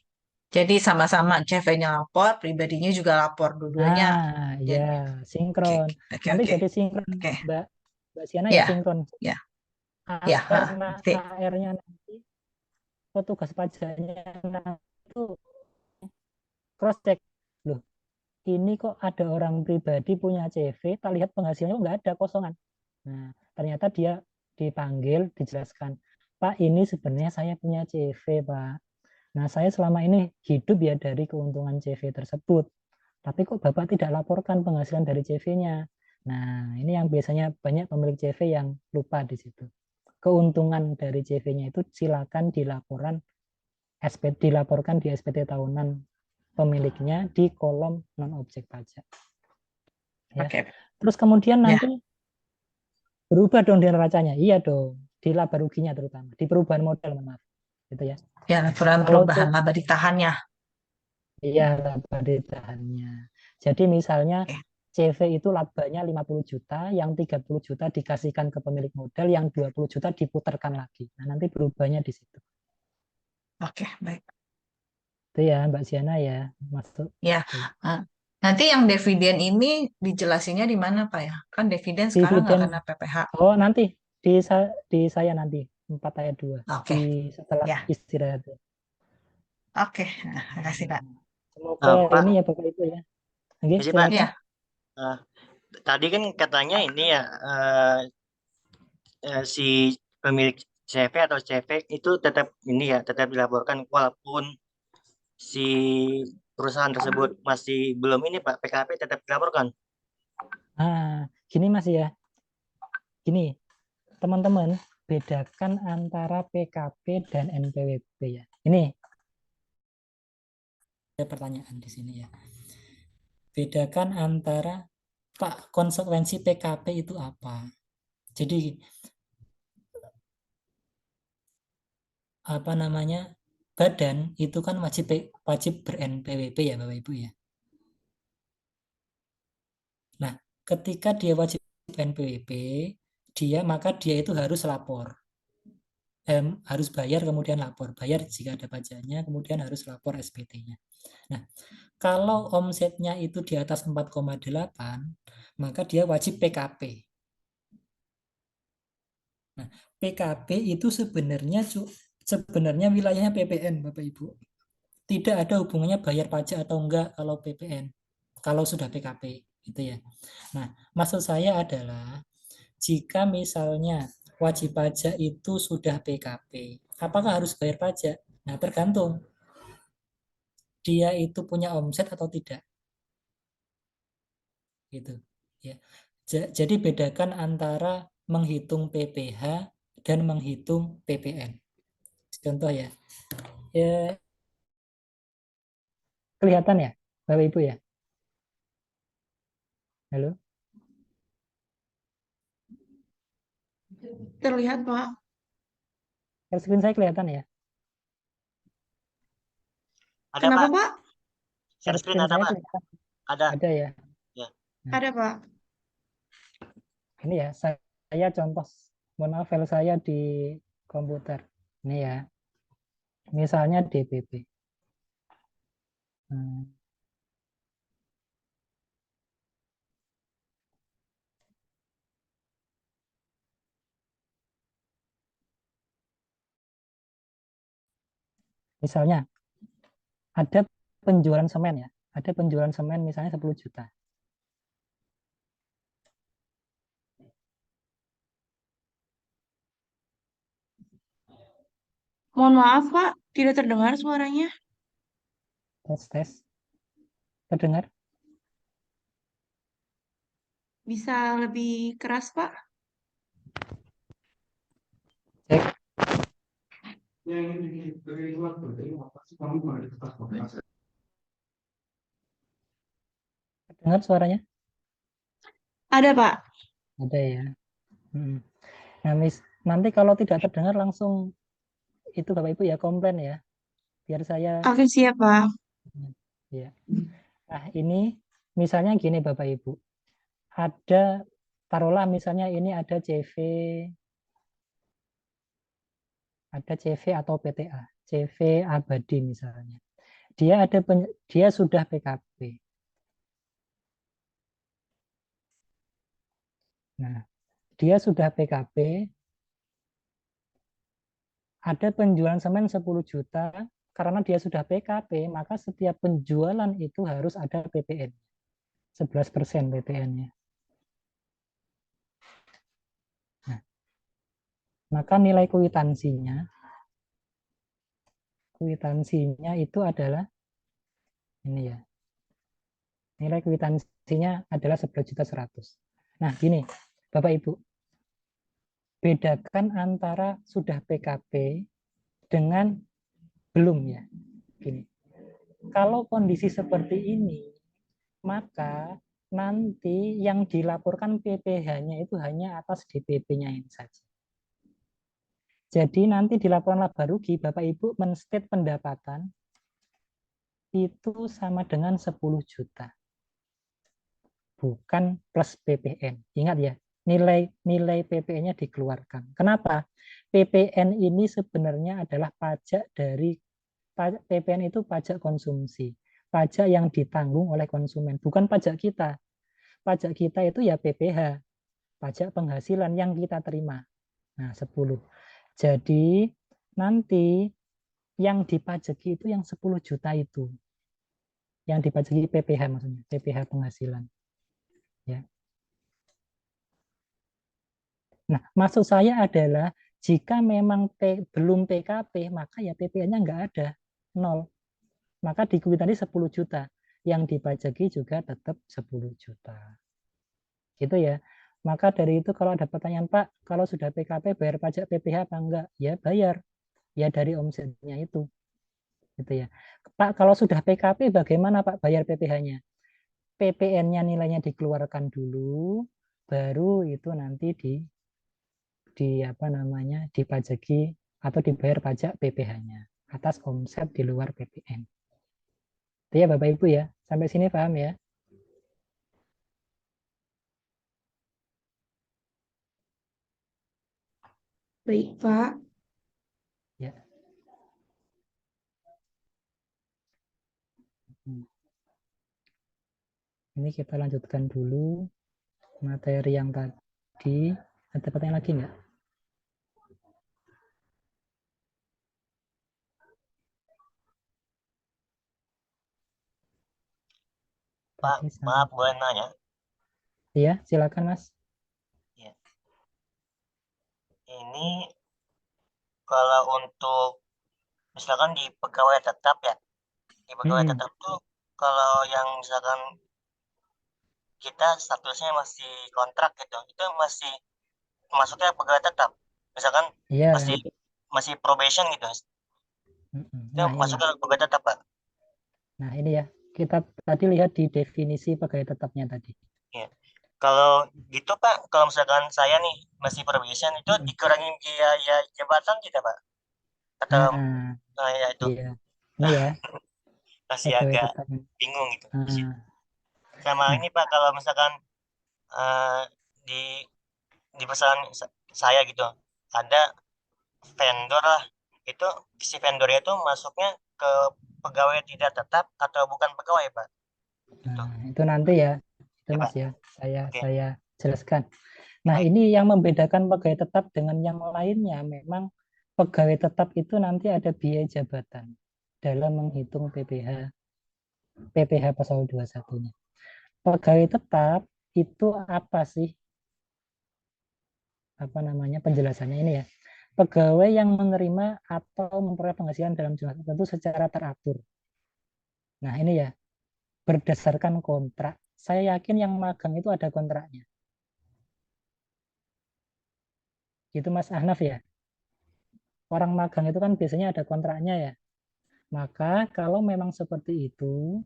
jadi sama-sama CV-nya lapor, pribadinya juga lapor dua-duanya. Ah, Jadi, ya, oke, sinkron. oke, Nanti oke, jadi sinkron, oke. Mbak Siana ya Ya, sinkron. ya, ya, ngerti. AR-nya nanti, petugas pajaknya nanti itu cross check. Loh, ini kok ada orang pribadi punya CV, tak lihat penghasilannya nggak ada, kosongan. Nah, ternyata dia dipanggil, dijelaskan, Pak, ini sebenarnya saya punya CV, Pak. Nah, saya selama ini hidup ya dari keuntungan CV tersebut. Tapi kok Bapak tidak laporkan penghasilan dari CV-nya? Nah, ini yang biasanya banyak pemilik CV yang lupa di situ. Keuntungan dari CV-nya itu silakan dilaporkan di SPT tahunan pemiliknya di kolom non objek pajak. Ya. Oke. Terus kemudian Ya. nanti berubah dong di neracanya. Iya dong, di laba ruginya terutama, di perubahan modal, maaf. Gitu ya. Ya, laporan Kalau perubahan laba ditahannya. iya, laba ditahannya. Jadi misalnya Oke. CV itu labanya 50 juta, yang 30 juta dikasihkan ke pemilik modal, yang 20 juta diputarkan lagi. Nah, nanti berubahnya di situ. Oke, baik. Itu ya, Mbak Siana ya, masuk. Ya. Oke. Nanti yang dividen ini dijelasinnya di mana, Pak ya? Kan dividen sekarang nggak Dividen, kena PPh. oh nanti di saya nanti 4 ayat 2 Oke. setelah Ya. istirahat. Oke. Nah, makasih, Pak. Semoga Pak, ini ya Bapak Ibu ya. Oke, Masih, Pak. silakan. eh, tadi kan katanya ini ya si pemilik CV atau CV itu tetap ini ya tetap dilaporkan walaupun si perusahaan tersebut masih belum ini Pak PKP tetap dilaporkan. Nah, gini Mas ya. Gini, teman-teman, bedakan antara PKP dan NPWP ya. Ini ada pertanyaan di sini ya. Bedakan antara Pak, konsekuensi PKP itu apa? Jadi apa namanya? Badan itu kan wajib ber-NPWP ya Bapak Ibu ya. Nah, ketika dia wajib NPWP, maka dia itu harus lapor. Harus bayar kemudian lapor. Bayar jika ada pajaknya, kemudian harus lapor SPT-nya. Nah, kalau omsetnya itu di atas 4,8, maka dia wajib PKP. Nah, PKP itu sebenarnya wilayahnya PPN, Bapak Ibu. Tidak ada hubungannya bayar pajak atau enggak kalau PPN. Kalau sudah PKP, gitu ya. Nah, maksud saya adalah jika misalnya wajib pajak itu sudah PKP, apakah harus bayar pajak? Nah, tergantung dia itu punya omset atau tidak. Gitu. Ya. Jadi bedakan antara menghitung PPh dan menghitung PPN. Contoh ya. Ya, kelihatan ya, Bapak Ibu ya? Halo? Terlihat, Pak. Screen saya kelihatan ya? Ada Kenapa, Pak? Pak? Share screen Screen ada saya Pak? kelihatan. Ada. Ada ya? Ya. Nah, Ada, Pak. ini ya, saya contoh, mohon maaf, file saya di komputer. Ini ya, misalnya DPP. Nah, misalnya ada penjualan semen ya, ada penjualan semen misalnya 10 juta. Mohon maaf, Pak. Tidak terdengar suaranya. Tes. Terdengar? Bisa lebih keras, Pak? Cek. Terdengar suaranya? Ada, Pak. Ada ya. Nah, nanti kalau tidak terdengar langsung itu Bapak Ibu ya komplain ya, biar saya. Oke, siap, Pak. Ya. Nah, ini misalnya gini Bapak Ibu, ada taruhlah misalnya ini ada CV atau PTA, CV abadi misalnya. Dia sudah PKP. Nah, dia sudah PKP, ada penjualan semen 10 juta, karena dia sudah PKP, maka setiap penjualan itu harus ada PPN. 11% PPN-nya. Nah, maka nilai kwitansinya itu adalah ini ya. Nilai kwitansinya adalah 11.100.000. Nah, gini, Bapak Ibu, bedakan antara sudah PKP dengan belum ya. Gini. Kalau kondisi seperti ini, maka nanti yang dilaporkan PPh-nya itu hanya atas DPP-nya ini saja. Jadi nanti di laporan laba rugi, Bapak Ibu men-state pendapatan itu sama dengan 10 juta. Bukan plus PPN. Ingat ya, nilai PPN-nya dikeluarkan. Kenapa? PPN ini sebenarnya adalah pajak dari PPN itu pajak konsumsi. Pajak yang ditanggung oleh konsumen, bukan pajak kita. Pajak kita itu ya PPh, pajak penghasilan yang kita terima. Nah, 10. Jadi nanti yang dipajaki itu yang 10 juta itu. Yang dipajaki PPh maksudnya, PPh penghasilan. Ya. Nah, maksud saya adalah jika memang belum PKP, maka ya PPN-nya nggak ada, 0. Maka di kwitansi 10 juta. Yang dipajaki juga tetap 10 juta. Gitu ya. Maka dari itu kalau ada pertanyaan, Pak, kalau sudah PKP bayar pajak PPh apa enggak? Ya bayar. Ya dari omsetnya itu. Gitu ya. Pak, kalau sudah PKP bagaimana Pak bayar PPh-nya? PPN-nya nilainya dikeluarkan dulu, baru itu nanti dipajaki atau dibayar pajak PPh-nya atas omset di luar PPN. Itu ya Bapak Ibu ya. Sampai sini paham ya? Baik, Pak. Ya. Ini kita lanjutkan dulu materi yang tadi. Ada pertanyaan lagi nggak? Pak, maaf boleh nanya? Iya, silakan Mas. Ya. Ini kalau untuk misalkan di pegawai tetap ya, di pegawai tetap tuh kalau yang misalkan kita statusnya masih kontrak gitu, itu masih masuknya pegawai tetap. Misalkan Iya. masih probation gitu, itu Nah, masuknya pegawai tetap, Pak. Nah, ini ya. Kita tadi lihat di definisi pegawai tetapnya tadi. Ya. Kalau gitu Pak, kalau misalkan saya nih masih probation itu dikurangin biaya jabatan tidak Pak? Atau ya itu Iya. Ini ya. masih Pegawai agak tetap. bingung gitu. Sama Nah. ini Pak, kalau misalkan di perusahaan saya gitu ada vendor lah, itu si vendornya itu masuknya ke pegawai tidak tetap atau bukan pegawai Pak? Nah, itu nanti ya. Itu Ya, Mas Pak. ya. Oke. Saya jelaskan. Nah, Baik. ini yang membedakan pegawai tetap dengan yang lainnya. Memang pegawai tetap itu nanti ada biaya jabatan dalam menghitung PPh pasal 21-nya. Pegawai tetap itu apa sih? Penjelasannya ini ya. Pegawai yang menerima atau memperoleh penghasilan dalam jumlah tertentu secara teratur. Nah, ini ya. Berdasarkan kontrak. Saya yakin yang magang itu ada kontraknya. Gitu Mas Ahnaf ya. Orang magang itu kan biasanya ada kontraknya ya. Maka kalau memang seperti itu,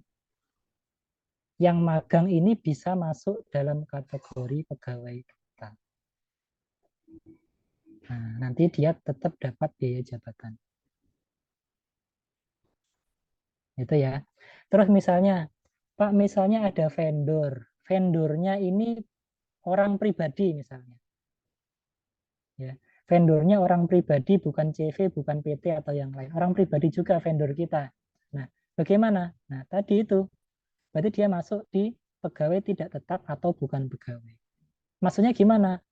yang magang ini bisa masuk dalam kategori pegawai tetap. Nah, nanti dia tetap dapat biaya jabatan. Itu ya. Terus misalnya, Pak, misalnya ada vendor. Vendornya ini orang pribadi misalnya. Ya, vendornya orang pribadi, bukan CV, bukan PT atau yang lain. Orang pribadi juga vendor kita. Nah, bagaimana? Nah, tadi itu berarti dia masuk di pegawai tidak tetap atau bukan pegawai. Maksudnya gimana?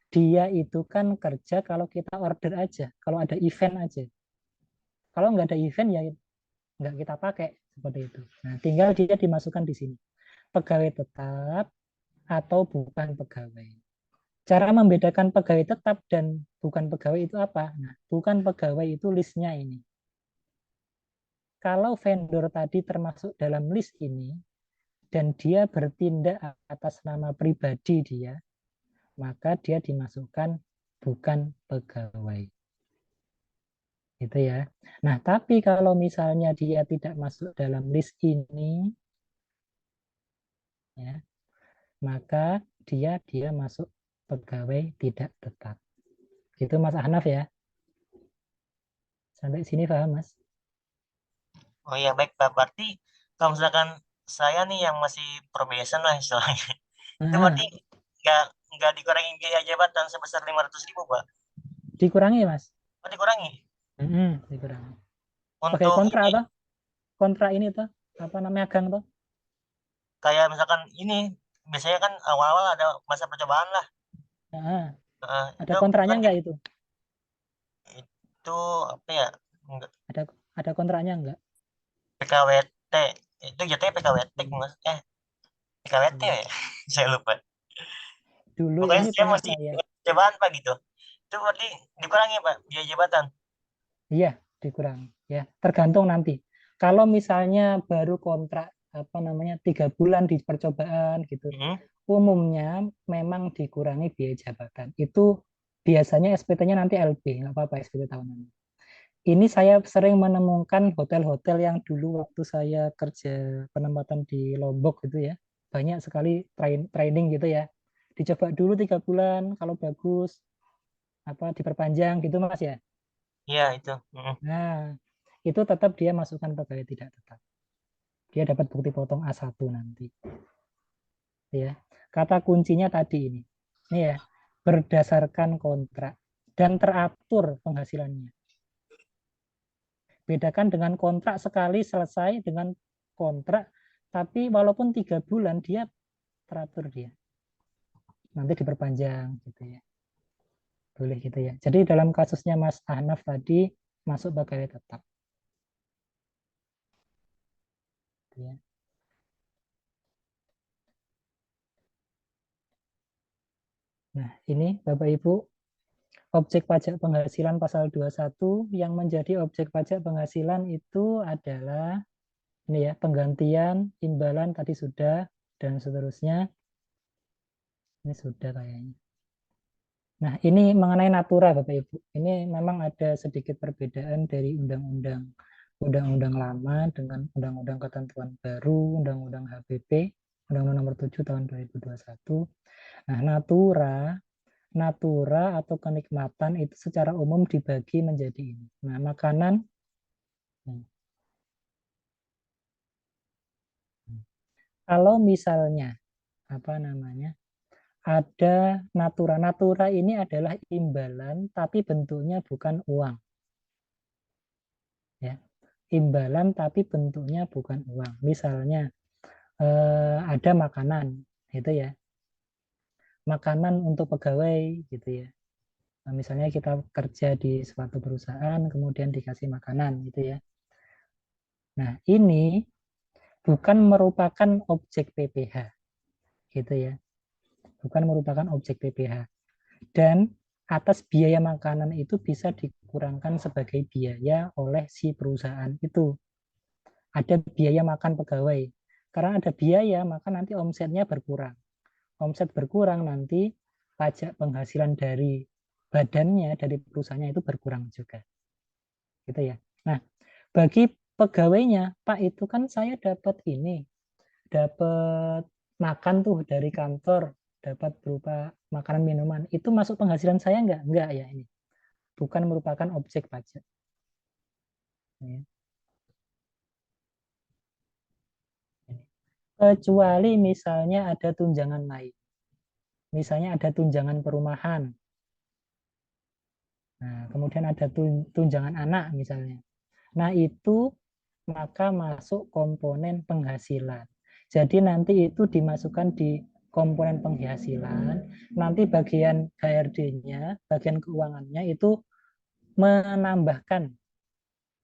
Dia itu kan kerja kalau kita order aja, kalau ada event aja. Kalau nggak ada event ya nggak kita pakai seperti itu. Nah, tinggal dia dimasukkan di sini. Pegawai tetap atau bukan pegawai. Cara membedakan pegawai tetap dan bukan pegawai itu apa? Nah, bukan pegawai itu listnya ini. Kalau vendor tadi termasuk dalam list ini, dan dia bertindak atas nama pribadi dia, maka dia dimasukkan bukan pegawai. Gitu ya. Nah, tapi kalau misalnya dia tidak masuk dalam list ini, ya, maka dia masuk pegawai tidak tetap. Gitu Mas Ahnaf ya. Sampai sini paham Mas? Oh iya, baik Pak. Berarti kalau misalkan saya nih yang masih probation lah istilahnya, itu berarti Nah, nggak nggak dikurangi biaya jabatan sebesar 500.000 Pak? dikurangi Mas. Oh, dikurangi. Dikurangi. Pakai Untuk kontra ini, atau kontra ini tuh apa namanya agang tuh? kayak misalkan ini, biasanya kan awal-awal ada masa percobaan lah. Nah, ada Itu kontranya kan enggak itu? itu apa ya? Nggak, Ada kontraknya enggak? PKWT. Itu jatuhnya PKWT, Mas. PKWT Iya. ya? Saya lupa. Dulu Pokoknya ini saya pernah masih saya. percobaan Pak gitu. Itu berarti dikurangi Pak biaya jabatan. Iya, dikurangi. Ya, tergantung nanti. Kalau misalnya baru kontrak apa namanya 3 bulan di percobaan gitu, umumnya memang dikurangi biaya jabatan. Itu biasanya SPT-nya nanti LB, nggak apa-apa SPT tahunan. Ini saya sering menemukan hotel-hotel yang dulu waktu saya kerja penempatan di Lombok gitu ya, banyak sekali training gitu ya. Dicoba dulu 3 bulan, kalau bagus apa diperpanjang gitu Mas ya. Iya itu. Nah, itu tetap dia masukkan pegawai tidak tetap. Dia dapat bukti potong A1 nanti. Ya. Kata kuncinya tadi ini. Ini ya, berdasarkan kontrak dan teratur penghasilannya. Bedakan dengan kontrak sekali selesai dengan kontrak, tapi walaupun 3 bulan dia teratur dia. Nanti diperpanjang gitu ya. Boleh gitu ya. Jadi dalam kasusnya Mas Ahnaf tadi masuk pegawai tetap. Gitu ya. Nah, ini Bapak Ibu objek pajak penghasilan pasal 21 yang menjadi objek pajak penghasilan itu adalah ini ya, penggantian, imbalan tadi sudah dan seterusnya. Ini sudah kayaknya. Nah, ini mengenai natura Bapak Ibu. Ini memang ada sedikit perbedaan dari undang-undang lama dengan undang-undang ketentuan baru, undang-undang HPP, Undang-Undang Nomor 7 Tahun 2021. Nah, natura atau kenikmatan itu secara umum dibagi menjadi ini. Nah, makanan kalau misalnya apa namanya? Ada natura. Natura ini adalah imbalan tapi bentuknya bukan uang. Ya. Imbalan tapi bentuknya bukan uang. Misalnya ada makanan itu ya. Makanan untuk pegawai gitu ya. Nah, misalnya kita kerja di suatu perusahaan kemudian dikasih makanan gitu ya. Nah, ini bukan merupakan objek PPh gitu ya. Bukan merupakan objek PPh. Dan atas biaya makanan itu bisa dikurangkan sebagai biaya oleh si perusahaan itu. Ada biaya makan pegawai. Karena ada biaya, maka nanti omsetnya berkurang. Omset berkurang nanti pajak penghasilan dari badannya, dari perusahaannya itu berkurang juga. Gitu ya. Nah, bagi pegawainya, Pak itu kan saya dapat ini, dapat makan tuh dari kantor, dapat berupa makanan minuman. Itu masuk penghasilan saya enggak? Enggak ya ini. Bukan merupakan objek pajak. Ya. Kecuali misalnya ada tunjangan lain. Misalnya ada tunjangan perumahan. Nah, kemudian ada tunjangan anak misalnya. Nah, itu maka masuk komponen penghasilan. Jadi nanti itu dimasukkan di komponen penghasilan, nanti bagian HRD-nya, bagian keuangannya itu menambahkan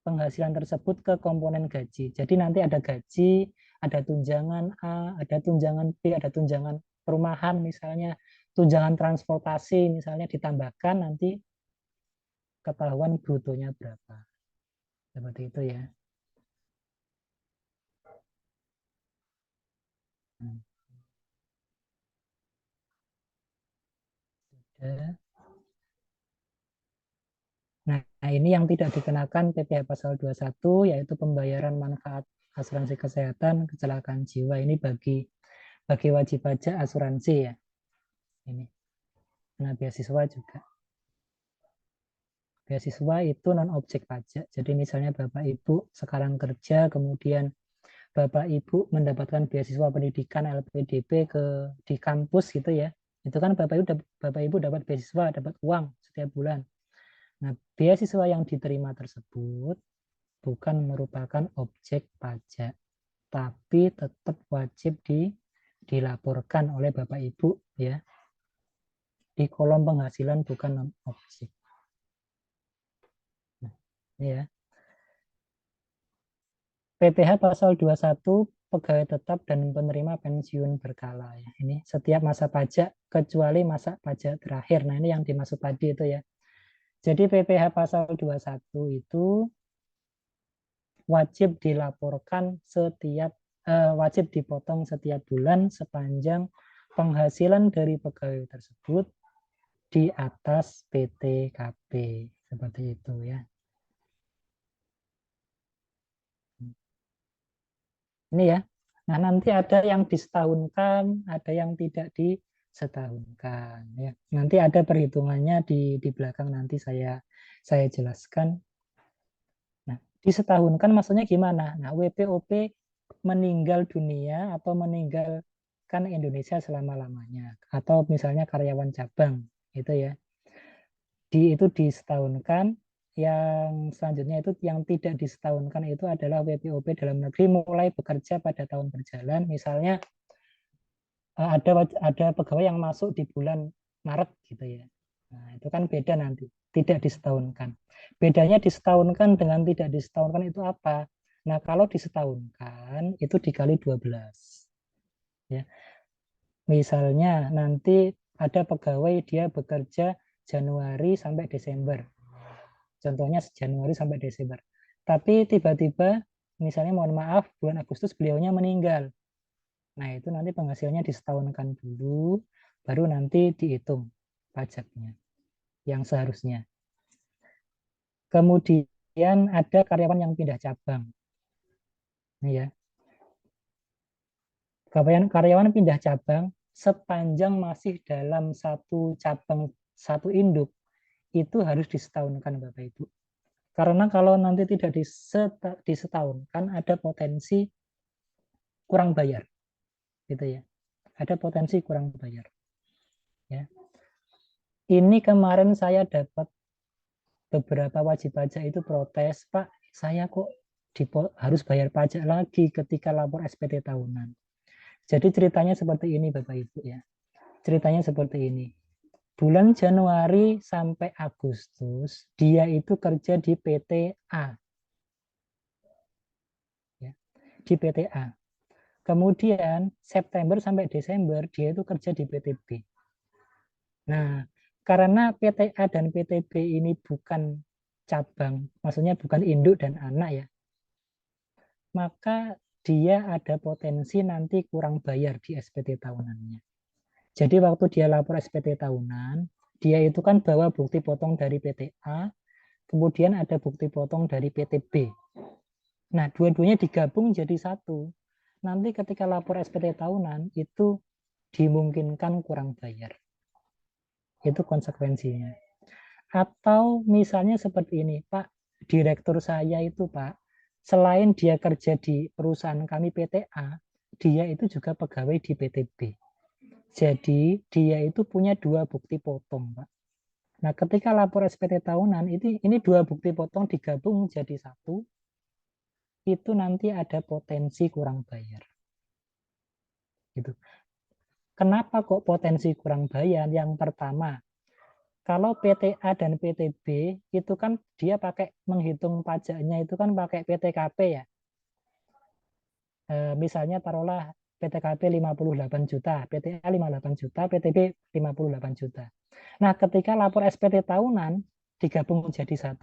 penghasilan tersebut ke komponen gaji. Jadi nanti ada gaji, ada tunjangan A, ada tunjangan B, ada tunjangan perumahan misalnya, tunjangan transportasi misalnya ditambahkan, nanti ketahuan brutonya berapa. Seperti itu ya. Nah, ini yang tidak dikenakan PPh pasal 21 yaitu pembayaran manfaat asuransi kesehatan kecelakaan jiwa. Ini bagi wajib pajak asuransi ya. Ini. Nah, beasiswa juga. Beasiswa itu non objek pajak. Jadi misalnya Bapak Ibu sekarang kerja, kemudian Bapak Ibu mendapatkan beasiswa pendidikan LPDP di kampus gitu ya. Itu kan Bapak Ibu dapat beasiswa, dapat uang setiap bulan. Nah, beasiswa yang diterima tersebut bukan merupakan objek pajak, tapi tetap wajib dilaporkan oleh Bapak Ibu ya. Di kolom penghasilan bukan non objek. Nah, ini ya. PPh pasal 21 pegawai tetap dan penerima pensiun berkala ya. Ini setiap masa pajak kecuali masa pajak terakhir. Nah, ini yang dimaksud tadi itu ya. Jadi PPh pasal 21 itu wajib dilaporkan wajib dipotong setiap bulan sepanjang penghasilan dari pegawai tersebut di atas PTKP. Seperti itu ya. Ini ya. Nah, nanti ada yang disetahunkan, ada yang tidak disetahunkan ya. Nanti ada perhitungannya di belakang, nanti saya jelaskan. Nah, disetahunkan maksudnya gimana? Nah, WPOP meninggal dunia atau meninggalkan Indonesia selama-lamanya, atau misalnya karyawan cabang gitu ya. Itu disetahunkan. Yang selanjutnya itu yang tidak disetahunkan itu adalah WPOP dalam negeri mulai bekerja pada tahun berjalan. Misalnya ada pegawai yang masuk di bulan Maret gitu ya. Nah, itu kan beda nanti, tidak disetahunkan. Bedanya disetahunkan dengan tidak disetahunkan itu apa? Nah, kalau disetahunkan itu dikali 12. Ya. Misalnya nanti ada pegawai dia bekerja Januari sampai Desember. Contohnya Januari sampai Desember. Tapi tiba-tiba misalnya mohon maaf bulan Agustus beliaunya meninggal. Nah, itu nanti penghasilannya disetahunkan dulu, baru nanti dihitung pajaknya yang seharusnya. Kemudian ada karyawan yang pindah cabang. Ini ya. Karyawan pindah cabang sepanjang masih dalam satu cabang, satu induk, itu harus disetahunkan Bapak Ibu. Karena kalau nanti tidak disetahunkan, ada potensi kurang bayar. Gitu ya. Ada potensi kurang bayar. Ya. Ini kemarin saya dapat beberapa wajib pajak itu protes, Pak, saya kok harus bayar pajak lagi ketika lapor SPT tahunan. Jadi ceritanya seperti ini Bapak Ibu ya. Ceritanya seperti ini. Bulan Januari sampai Agustus dia itu kerja di PTA. Ya, di PTA. Kemudian September sampai Desember dia itu kerja di PTB. Nah, karena PTA dan PTB ini bukan cabang, maksudnya bukan induk dan anak ya, maka dia ada potensi nanti kurang bayar di SPT tahunannya. Jadi waktu dia lapor SPT tahunan, dia itu kan bawa bukti potong dari PTA, kemudian ada bukti potong dari PTB. Nah, dua-duanya digabung jadi satu. Nanti ketika lapor SPT tahunan, itu dimungkinkan kurang bayar. Itu konsekuensinya. Atau misalnya seperti ini, Pak, direktur saya itu, Pak, selain dia kerja di perusahaan kami PTA, dia itu juga pegawai di PTB. Jadi dia itu punya 2 bukti potong, Pak. Nah, ketika lapor SPT tahunan, ini 2 bukti potong digabung jadi 1, itu nanti ada potensi kurang bayar. Gitu. Kenapa kok potensi kurang bayar? Yang pertama, kalau PTA dan PTB itu kan dia pakai menghitung pajaknya itu kan pakai PTKP ya. Misalnya taruhlah PTKP 58 juta, PTA 58 juta, PTB 58 juta. Nah, ketika lapor SPT tahunan digabung jadi 1,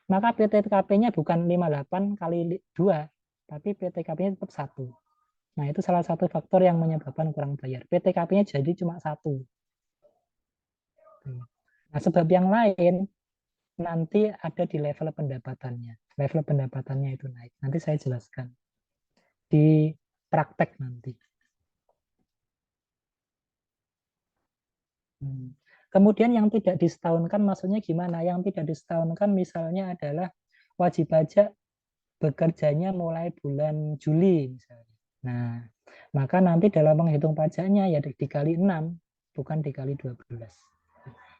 maka PTKP-nya bukan 58 kali 2, tapi PTKP-nya tetap 1. Nah, itu salah satu faktor yang menyebabkan kurang bayar. PTKP-nya jadi cuma 1. Nah, sebab yang lain nanti ada di level pendapatannya. Level pendapatannya itu naik. Nanti saya jelaskan di praktek nanti. Kemudian yang tidak disetahunkan maksudnya gimana? Yang tidak disetahunkan misalnya adalah wajib pajak bekerjanya mulai bulan Juli misalnya. Nah, maka nanti dalam menghitung pajaknya ya dikali 6, bukan dikali 12.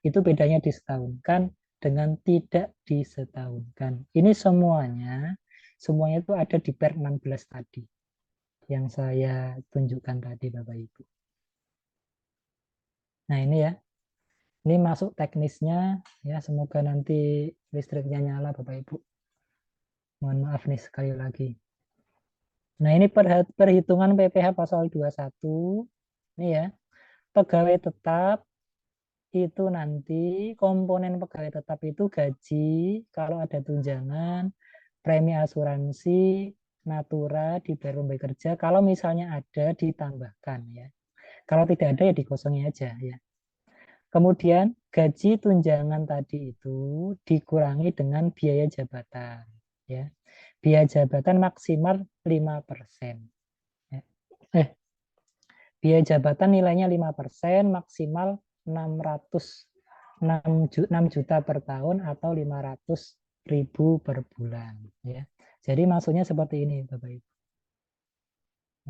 Itu bedanya disetahunkan dengan tidak disetahunkan. Ini semuanya itu ada di Per 16 tadi yang saya tunjukkan tadi Bapak Ibu. Nah, ini ya. Ini masuk teknisnya ya, semoga nanti listriknya nyala Bapak Ibu. Mohon maaf nih sekali lagi. Nah, ini perhitungan PPh pasal 21. Ini ya. Pegawai tetap itu nanti komponen pegawai tetap itu gaji, kalau ada tunjangan, premi asuransi, natura, dibayar pemberi kerja. Kalau misalnya ada ditambahkan ya. Kalau tidak ada ya dikosongi aja ya. Kemudian gaji tunjangan tadi itu dikurangi dengan biaya jabatan. Ya. Biaya jabatan maksimal 5%. Ya. Biaya jabatan nilainya 5%, maksimal 6 juta per tahun atau 500.000 per bulan. Ya. Jadi maksudnya seperti ini Bapak Ibu.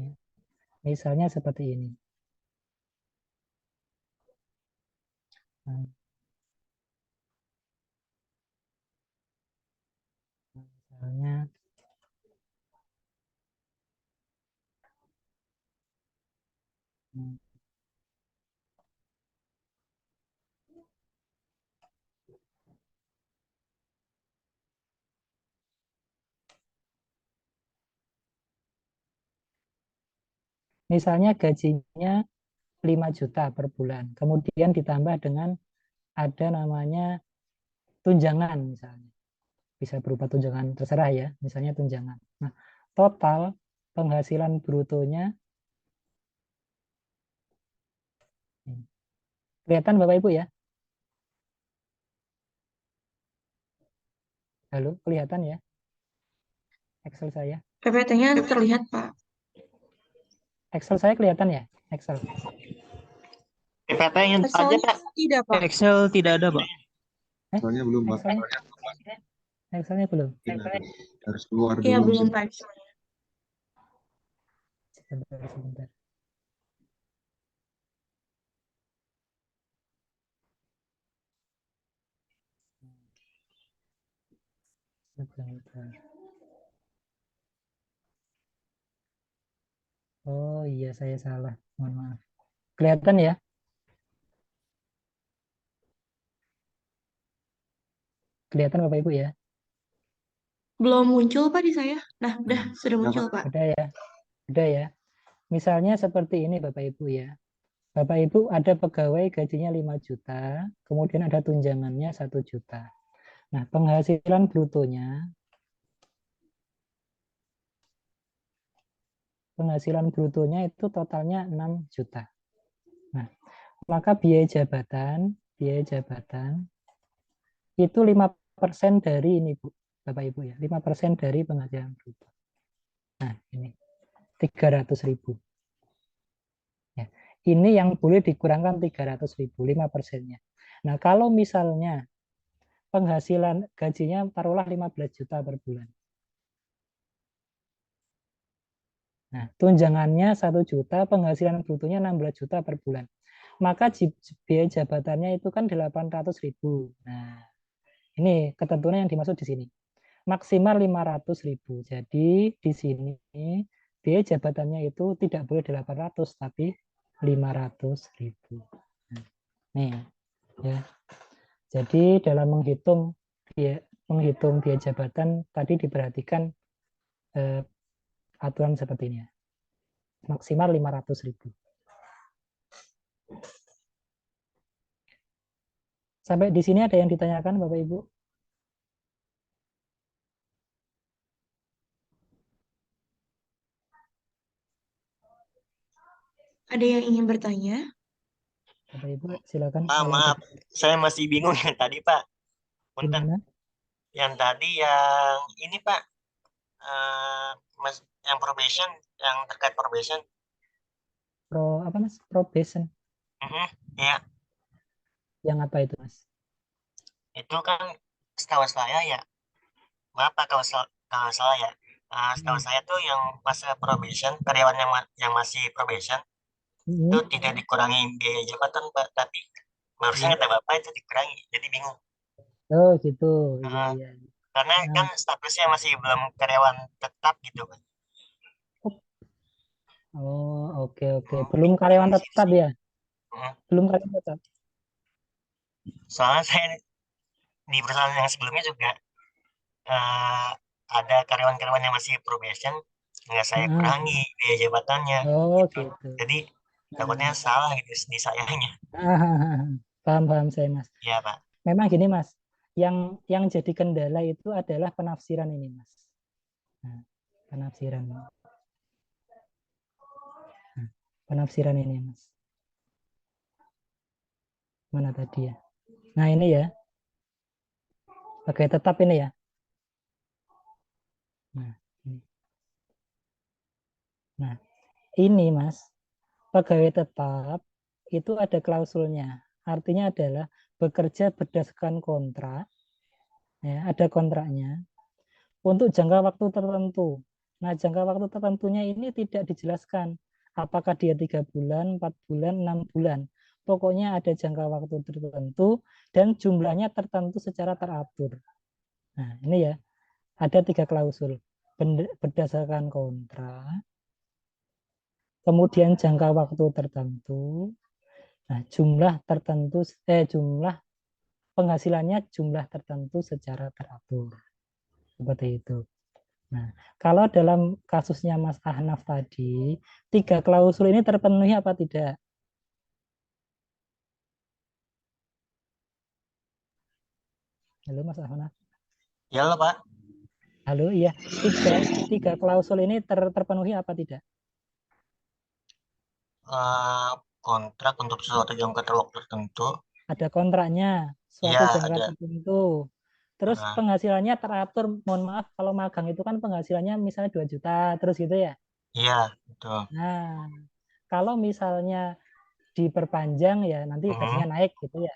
Ya. Misalnya seperti ini. Nah, misalnya misalnya gajinya 5 juta per bulan. Kemudian ditambah dengan ada namanya tunjangan misalnya. Bisa berupa tunjangan terserah ya, misalnya tunjangan. Nah, total penghasilan brutonya kelihatan Bapak Ibu ya? Halo, kelihatan ya? Excel saya. PPT-nya terlihat, Pak. Excel saya kelihatan ya? Excel. PPT yang aja Excelnya Pak. tidak, Pak. Excel tidak ada, Pak. Soalnya belum, Pak. Excelnya belum. Harus keluar Iya, dulu. belum, Pak. Excelnya. Sebentar. Oh iya, saya salah. Mohon maaf. Kelihatan ya? Kelihatan Bapak Ibu ya? Belum muncul, Pak, di saya. Nah, sudah muncul, Pak. Udah ya? Udah ya? Misalnya seperti ini Bapak Ibu ya. Bapak Ibu ada pegawai gajinya 5 juta, kemudian ada tunjangannya 1 juta. Nah, penghasilan brutonya itu totalnya 6 juta. Nah, maka biaya jabatan itu 5% dari ini Bu, Bapak Ibu ya, 5% dari penghasilan bruto. Nah, ini 300.000. Ya, ini yang boleh dikurangkan 300.000, 5%-nya. Nah, kalau misalnya penghasilan gajinya taruhlah 15 juta per bulan. Nah, tunjangannya 1 juta, penghasilan brutonya 16 juta per bulan. maka biaya jabatannya itu kan 800.000. Nah, ini ketentuan yang dimaksud di sini. Maksimal 500.000. Jadi di sini biaya jabatannya itu tidak boleh 800 tapi 500.000. Nah, nih ya. Jadi dalam menghitung biaya jabatan tadi diperhatikan aturan seperti ini. Maksimal 500.000. Sampai di sini ada yang ditanyakan Bapak Ibu? Ada yang ingin bertanya? Bapak Ibu silakan. Pak, maaf, saya masih bingung yang tadi, Pak. Punten. Gimana? Yang tadi yang ini, Pak. Mas, yang probation, yang terkait probation. Apa Mas? Probation. Ya, Yang apa itu Mas? itu kan setahu saya ya. Maaf Pak kalau salah ya. Setahu saya tuh yang masa probation, karyawan yang masih probation itu tidak dikurangi biaya jabatan Pak, tapi barusan kata Bapak itu dikurangi, jadi bingung. Oh gitu. Iya. Karena kan statusnya masih belum karyawan tetap gitu Pak. Oh oke. Belum karyawan tetap ya? Belum karyawan tetap. Soalnya saya di perusahaan yang sebelumnya juga ada karyawan-karyawan yang masih probation, nggak saya kurangi biaya jabatannya. Oh gitu. Jadi takutnya salah gitu di sayanya. Paham saya Mas. Iya Pak. Memang gini Mas, yang jadi kendala itu adalah penafsiran ini Mas. Nah, penafsiran. Penafsiran ini Mas. Mana tadi ya? Nah ini ya. Oke, tetap ini ya. Nah, ini Mas, pegawai tetap itu ada klausulnya. Artinya adalah bekerja berdasarkan kontrak, ya, ada kontraknya untuk jangka waktu tertentu. Nah, jangka waktu tertentunya ini tidak dijelaskan. Apakah dia 3 bulan, 4 bulan, 6 bulan. Pokoknya ada jangka waktu tertentu dan jumlahnya tertentu secara teratur. Nah, ini ya, ada 3 klausul. Berdasarkan kontrak, kemudian jangka waktu tertentu, nah jumlah penghasilannya jumlah tertentu secara teratur. Seperti itu. Nah, kalau dalam kasusnya Mas Ahnaf tadi, 3 klausul ini terpenuhi apa tidak? Halo Mas Ahnaf. Ya loh Pak. Halo, iya. 3 klausul ini terpenuhi apa tidak? Kontrak untuk suatu jangka waktu tertentu. Ada kontraknya, suatu Ya, jangka ada. tertentu. Terus penghasilannya teratur, mohon maaf kalau magang itu kan penghasilannya misalnya 2 juta, terus gitu ya? Iya, betul. Nah, kalau misalnya diperpanjang ya nanti gajinya naik gitu ya.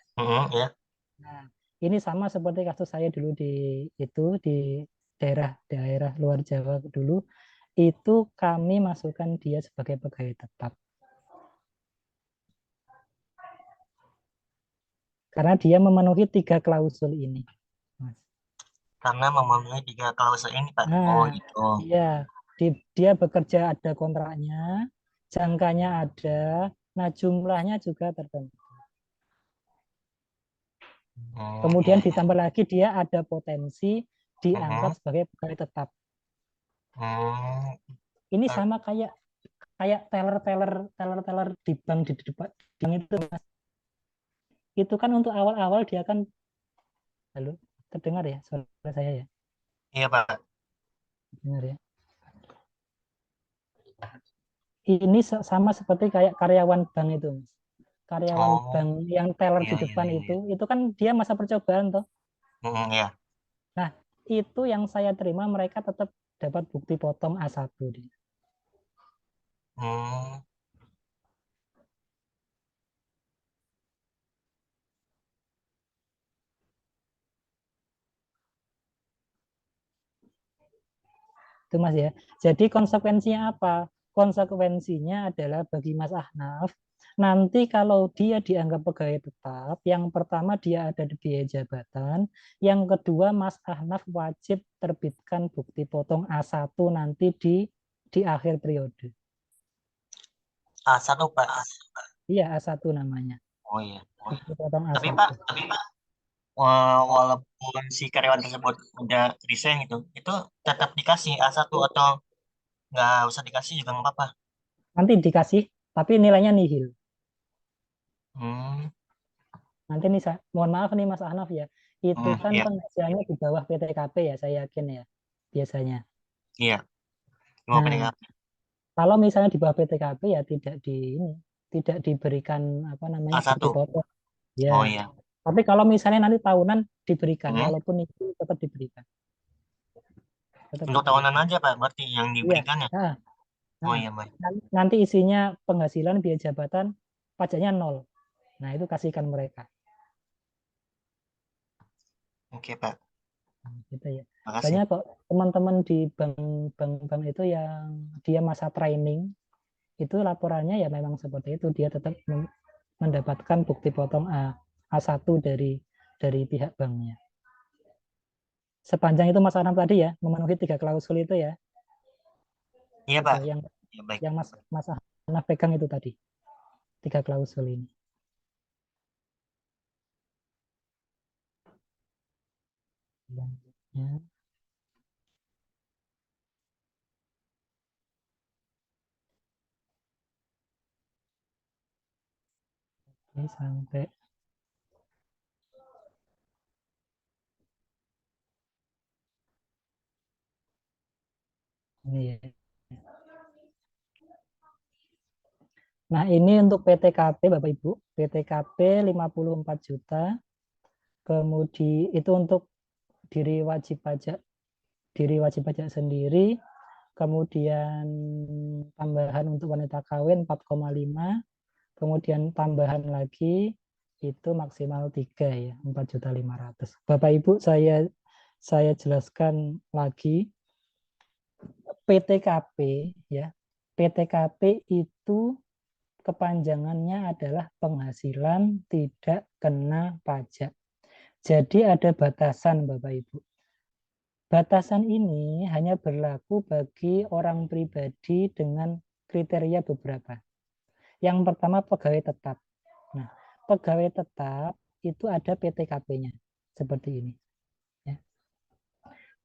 Ya. Nah, ini sama seperti kasus saya dulu di daerah luar Jawa dulu, itu kami masukkan dia sebagai pegawai tetap. Karena dia memenuhi 3 klausul ini. Karena memenuhi 3 klausul ini, Pak. Nah, oh, gitu. Iya, dia bekerja ada kontraknya, jangkanya ada, nah jumlahnya juga tertentu. Kemudian ditambah lagi dia ada potensi diangkat sebagai pegawai tetap. Ini sama kayak teller di bank di depan itu Mas. Itu kan untuk awal-awal dia kan, halo, terdengar ya suara saya ya? Iya Pak. Dengar ya. Ini sama seperti kayak karyawan bank itu Mas. Karyawan bank yang teller di depan itu kan dia masa percobaan toh. Iya. Nah, itu yang saya terima mereka tetap dapat bukti potong A1 dia. Itu Mas ya. Jadi konsekuensinya apa? Konsekuensinya adalah bagi Mas Ahnaf, Nanti kalau dia dianggap pegawai tetap, yang pertama dia ada di biaya jabatan, yang kedua Mas Ahnaf wajib terbitkan bukti potong A1 nanti di akhir periode. A1 Pak. Iya, A1 namanya. Oh iya. Bukti potong Tapi A1. Pak, walaupun si karyawan tersebut udah resign gitu, itu tetap dikasih A1 atau nggak usah dikasih juga nggak apa-apa? Nanti dikasih, tapi nilainya nihil. Hmm, Nanti nih, mohon maaf nih Mas Ahnaf ya, itu kan iya, penghasilannya di bawah PTKP ya, saya yakin ya, biasanya. iya. Mau Nah, kalau misalnya di bawah PTKP ya tidak diberikan apa namanya A1. bukti potong. Ya. Oh iya. Tapi kalau misalnya nanti tahunan diberikan, Hmm. walaupun itu tetap diberikan. Tetap Untuk diberikan. tahunan aja Pak, berarti yang Iya. diberikan ya? Nah, Oh nah, iya, baik. nanti isinya penghasilan biaya jabatan pajaknya 0. Nah, itu kasihkan mereka. Oke Pak, Gitu ya. makasih. Banyak kok teman-teman di bank itu yang dia masa training itu laporannya ya memang seperti itu, dia tetap mendapatkan bukti potong A1 dari pihak banknya. Sepanjang itu Mas Anam tadi ya memenuhi 3 klausul itu ya. Iya Itu Pak. Ya, baik. yang Mas Anam pegang itu tadi. 3 klausul ini. Selanjutnya. Oke, sampai ini ya. Nah, ini untuk PTKP Bapak Ibu, PTKP 54 juta. Kemudian itu untuk diri wajib pajak sendiri, kemudian tambahan untuk wanita kawin 4,5, kemudian tambahan lagi itu maksimal 3 ya, 4.500.000. Bapak Ibu, saya jelaskan lagi PTKP ya. PTKP itu kepanjangannya adalah penghasilan tidak kena pajak. Jadi ada batasan Bapak Ibu. Batasan ini hanya berlaku bagi orang pribadi dengan kriteria beberapa. Yang pertama pegawai tetap. Nah, pegawai tetap itu ada PTKP-nya seperti ini. Ya.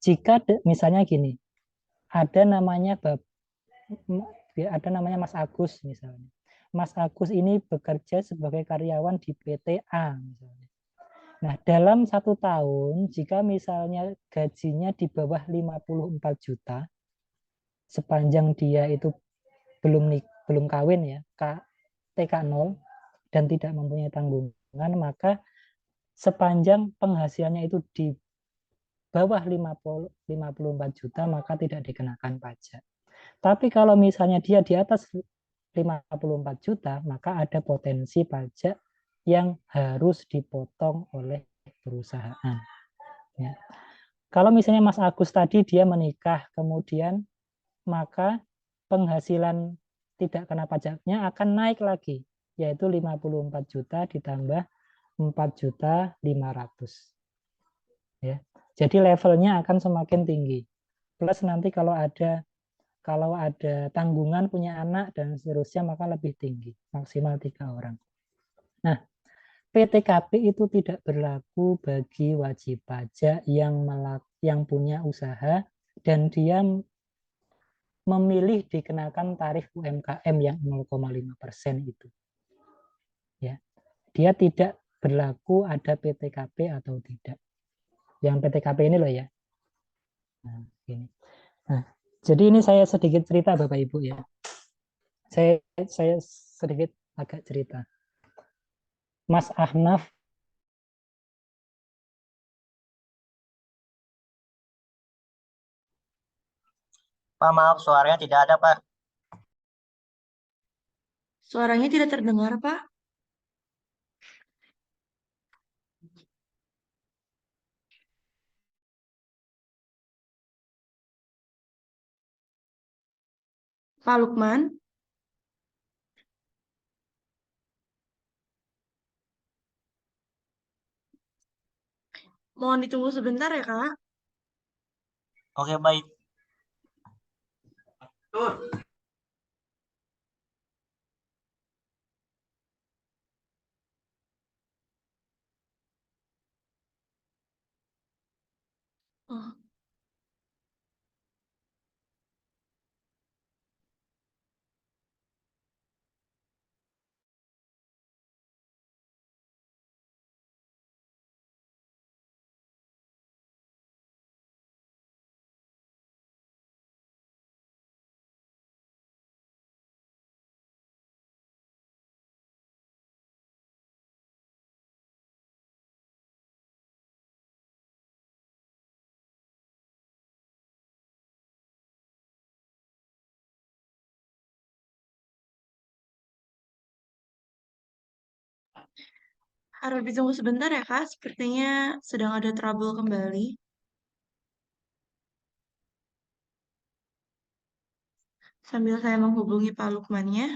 Jika misalnya gini, ada namanya Mas Agus misalnya. Mas Agus ini bekerja sebagai karyawan di PT A misalnya. Nah, dalam 1 tahun, jika misalnya gajinya di bawah 54 juta, sepanjang dia itu belum kawin ya, TK 0 dan tidak mempunyai tanggungan, maka sepanjang penghasilannya itu di bawah 54 juta, maka tidak dikenakan pajak. Tapi kalau misalnya dia di atas 54 juta, maka ada potensi pajak yang harus dipotong oleh perusahaan. Ya. Kalau misalnya Mas Agus tadi dia menikah, kemudian maka penghasilan tidak kena pajaknya akan naik lagi, yaitu 54 juta ditambah 4.500.000. Ya. Jadi levelnya akan semakin tinggi. Plus nanti kalau ada tanggungan punya anak dan seterusnya maka lebih tinggi, maksimal 3 orang. Nah, PTKP itu tidak berlaku bagi wajib pajak yang punya usaha dan dia memilih dikenakan tarif UMKM yang 0,5% itu. Ya. Dia tidak berlaku ada PTKP atau tidak. Yang PTKP ini loh ya. Nah, ini. Nah, jadi ini saya sedikit cerita Bapak Ibu ya. Saya sedikit agak cerita. Mas Ahnaf Pak, maaf suaranya tidak ada Pak. Suaranya tidak terdengar, Pak. Pak Lukman. Mohon ditunggu sebentar ya, Kak. Oke, baik. Oh. Harus ditunggu sebentar ya, Kak. Sepertinya sedang ada trouble kembali. Sambil saya menghubungi Pak Lukmannya.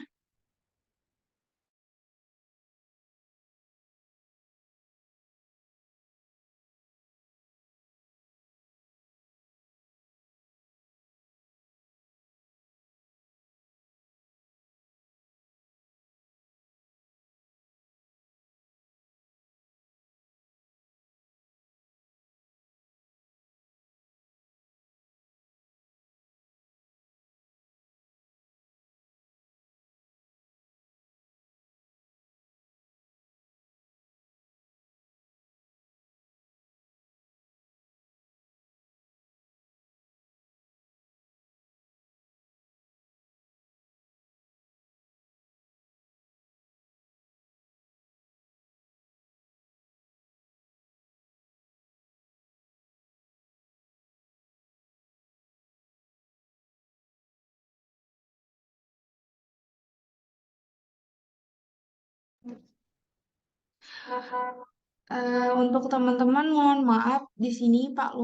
Untuk teman-teman mohon maaf di sini Pak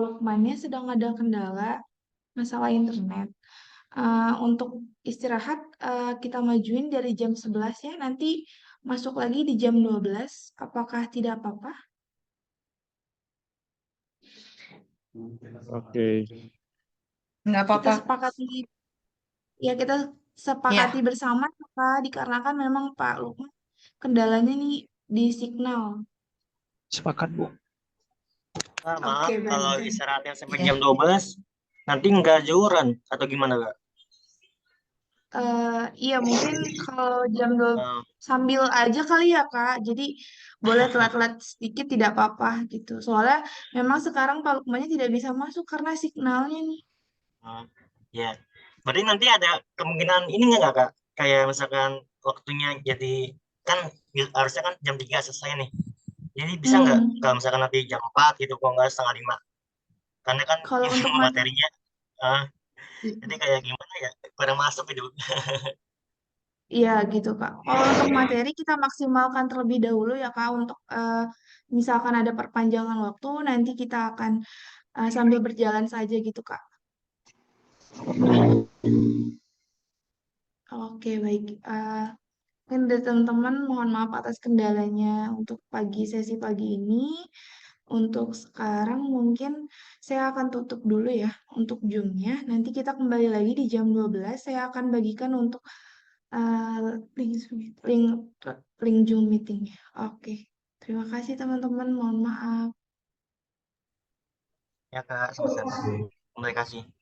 Lukmannya sedang ada kendala masalah internet. Untuk istirahat kita majuin dari jam 11 ya, nanti masuk lagi di jam 12. Apakah tidak apa-apa? Oke. Nggak Kita apa-apa. sepakati kita Ya, sepakati bersama Kak, dikarenakan memang Pak Lukman kendalanya nih di signal. Sepakat, Bu. Kak, maaf Oke, kalau baik. istirahatnya sampai iya. jam 12, nanti nggak jualan atau gimana, Kak? Iya mungkin kalau jam 2 Eh, sambil aja kali ya Kak. Jadi boleh telat-telat sedikit tidak apa-apa gitu. Soalnya memang sekarang Pak Lukmannya tidak bisa masuk karena signalnya nih. eh, ya. Berarti nanti ada kemungkinan ini nggak, Kak? Kayak misalkan waktunya jadi kan harusnya kan jam 3 selesai nih. Jadi bisa nggak Hmm, kalau misalkan nanti jam 4 gitu, kok nggak setengah 5? Karena kan kalau ini untuk materinya, eh, jadi kayak gimana ya, kurang masuk gitu. iya gitu Kak. Kalau untuk materi kita maksimalkan terlebih dahulu ya Kak untuk misalkan ada perpanjangan waktu nanti kita akan sambil berjalan saja gitu Kak. Oke baik. Mungkin dari teman-teman mohon maaf atas kendalanya untuk sesi pagi ini. Untuk sekarang mungkin saya akan tutup dulu ya untuk Zoom-nya. Nanti kita kembali lagi di jam 12. Saya akan bagikan untuk uh, link, link, link Zoom meeting-nya. Oke. Terima kasih teman-teman. Mohon maaf. Ya, Kak, sama-sama. Terima kasih.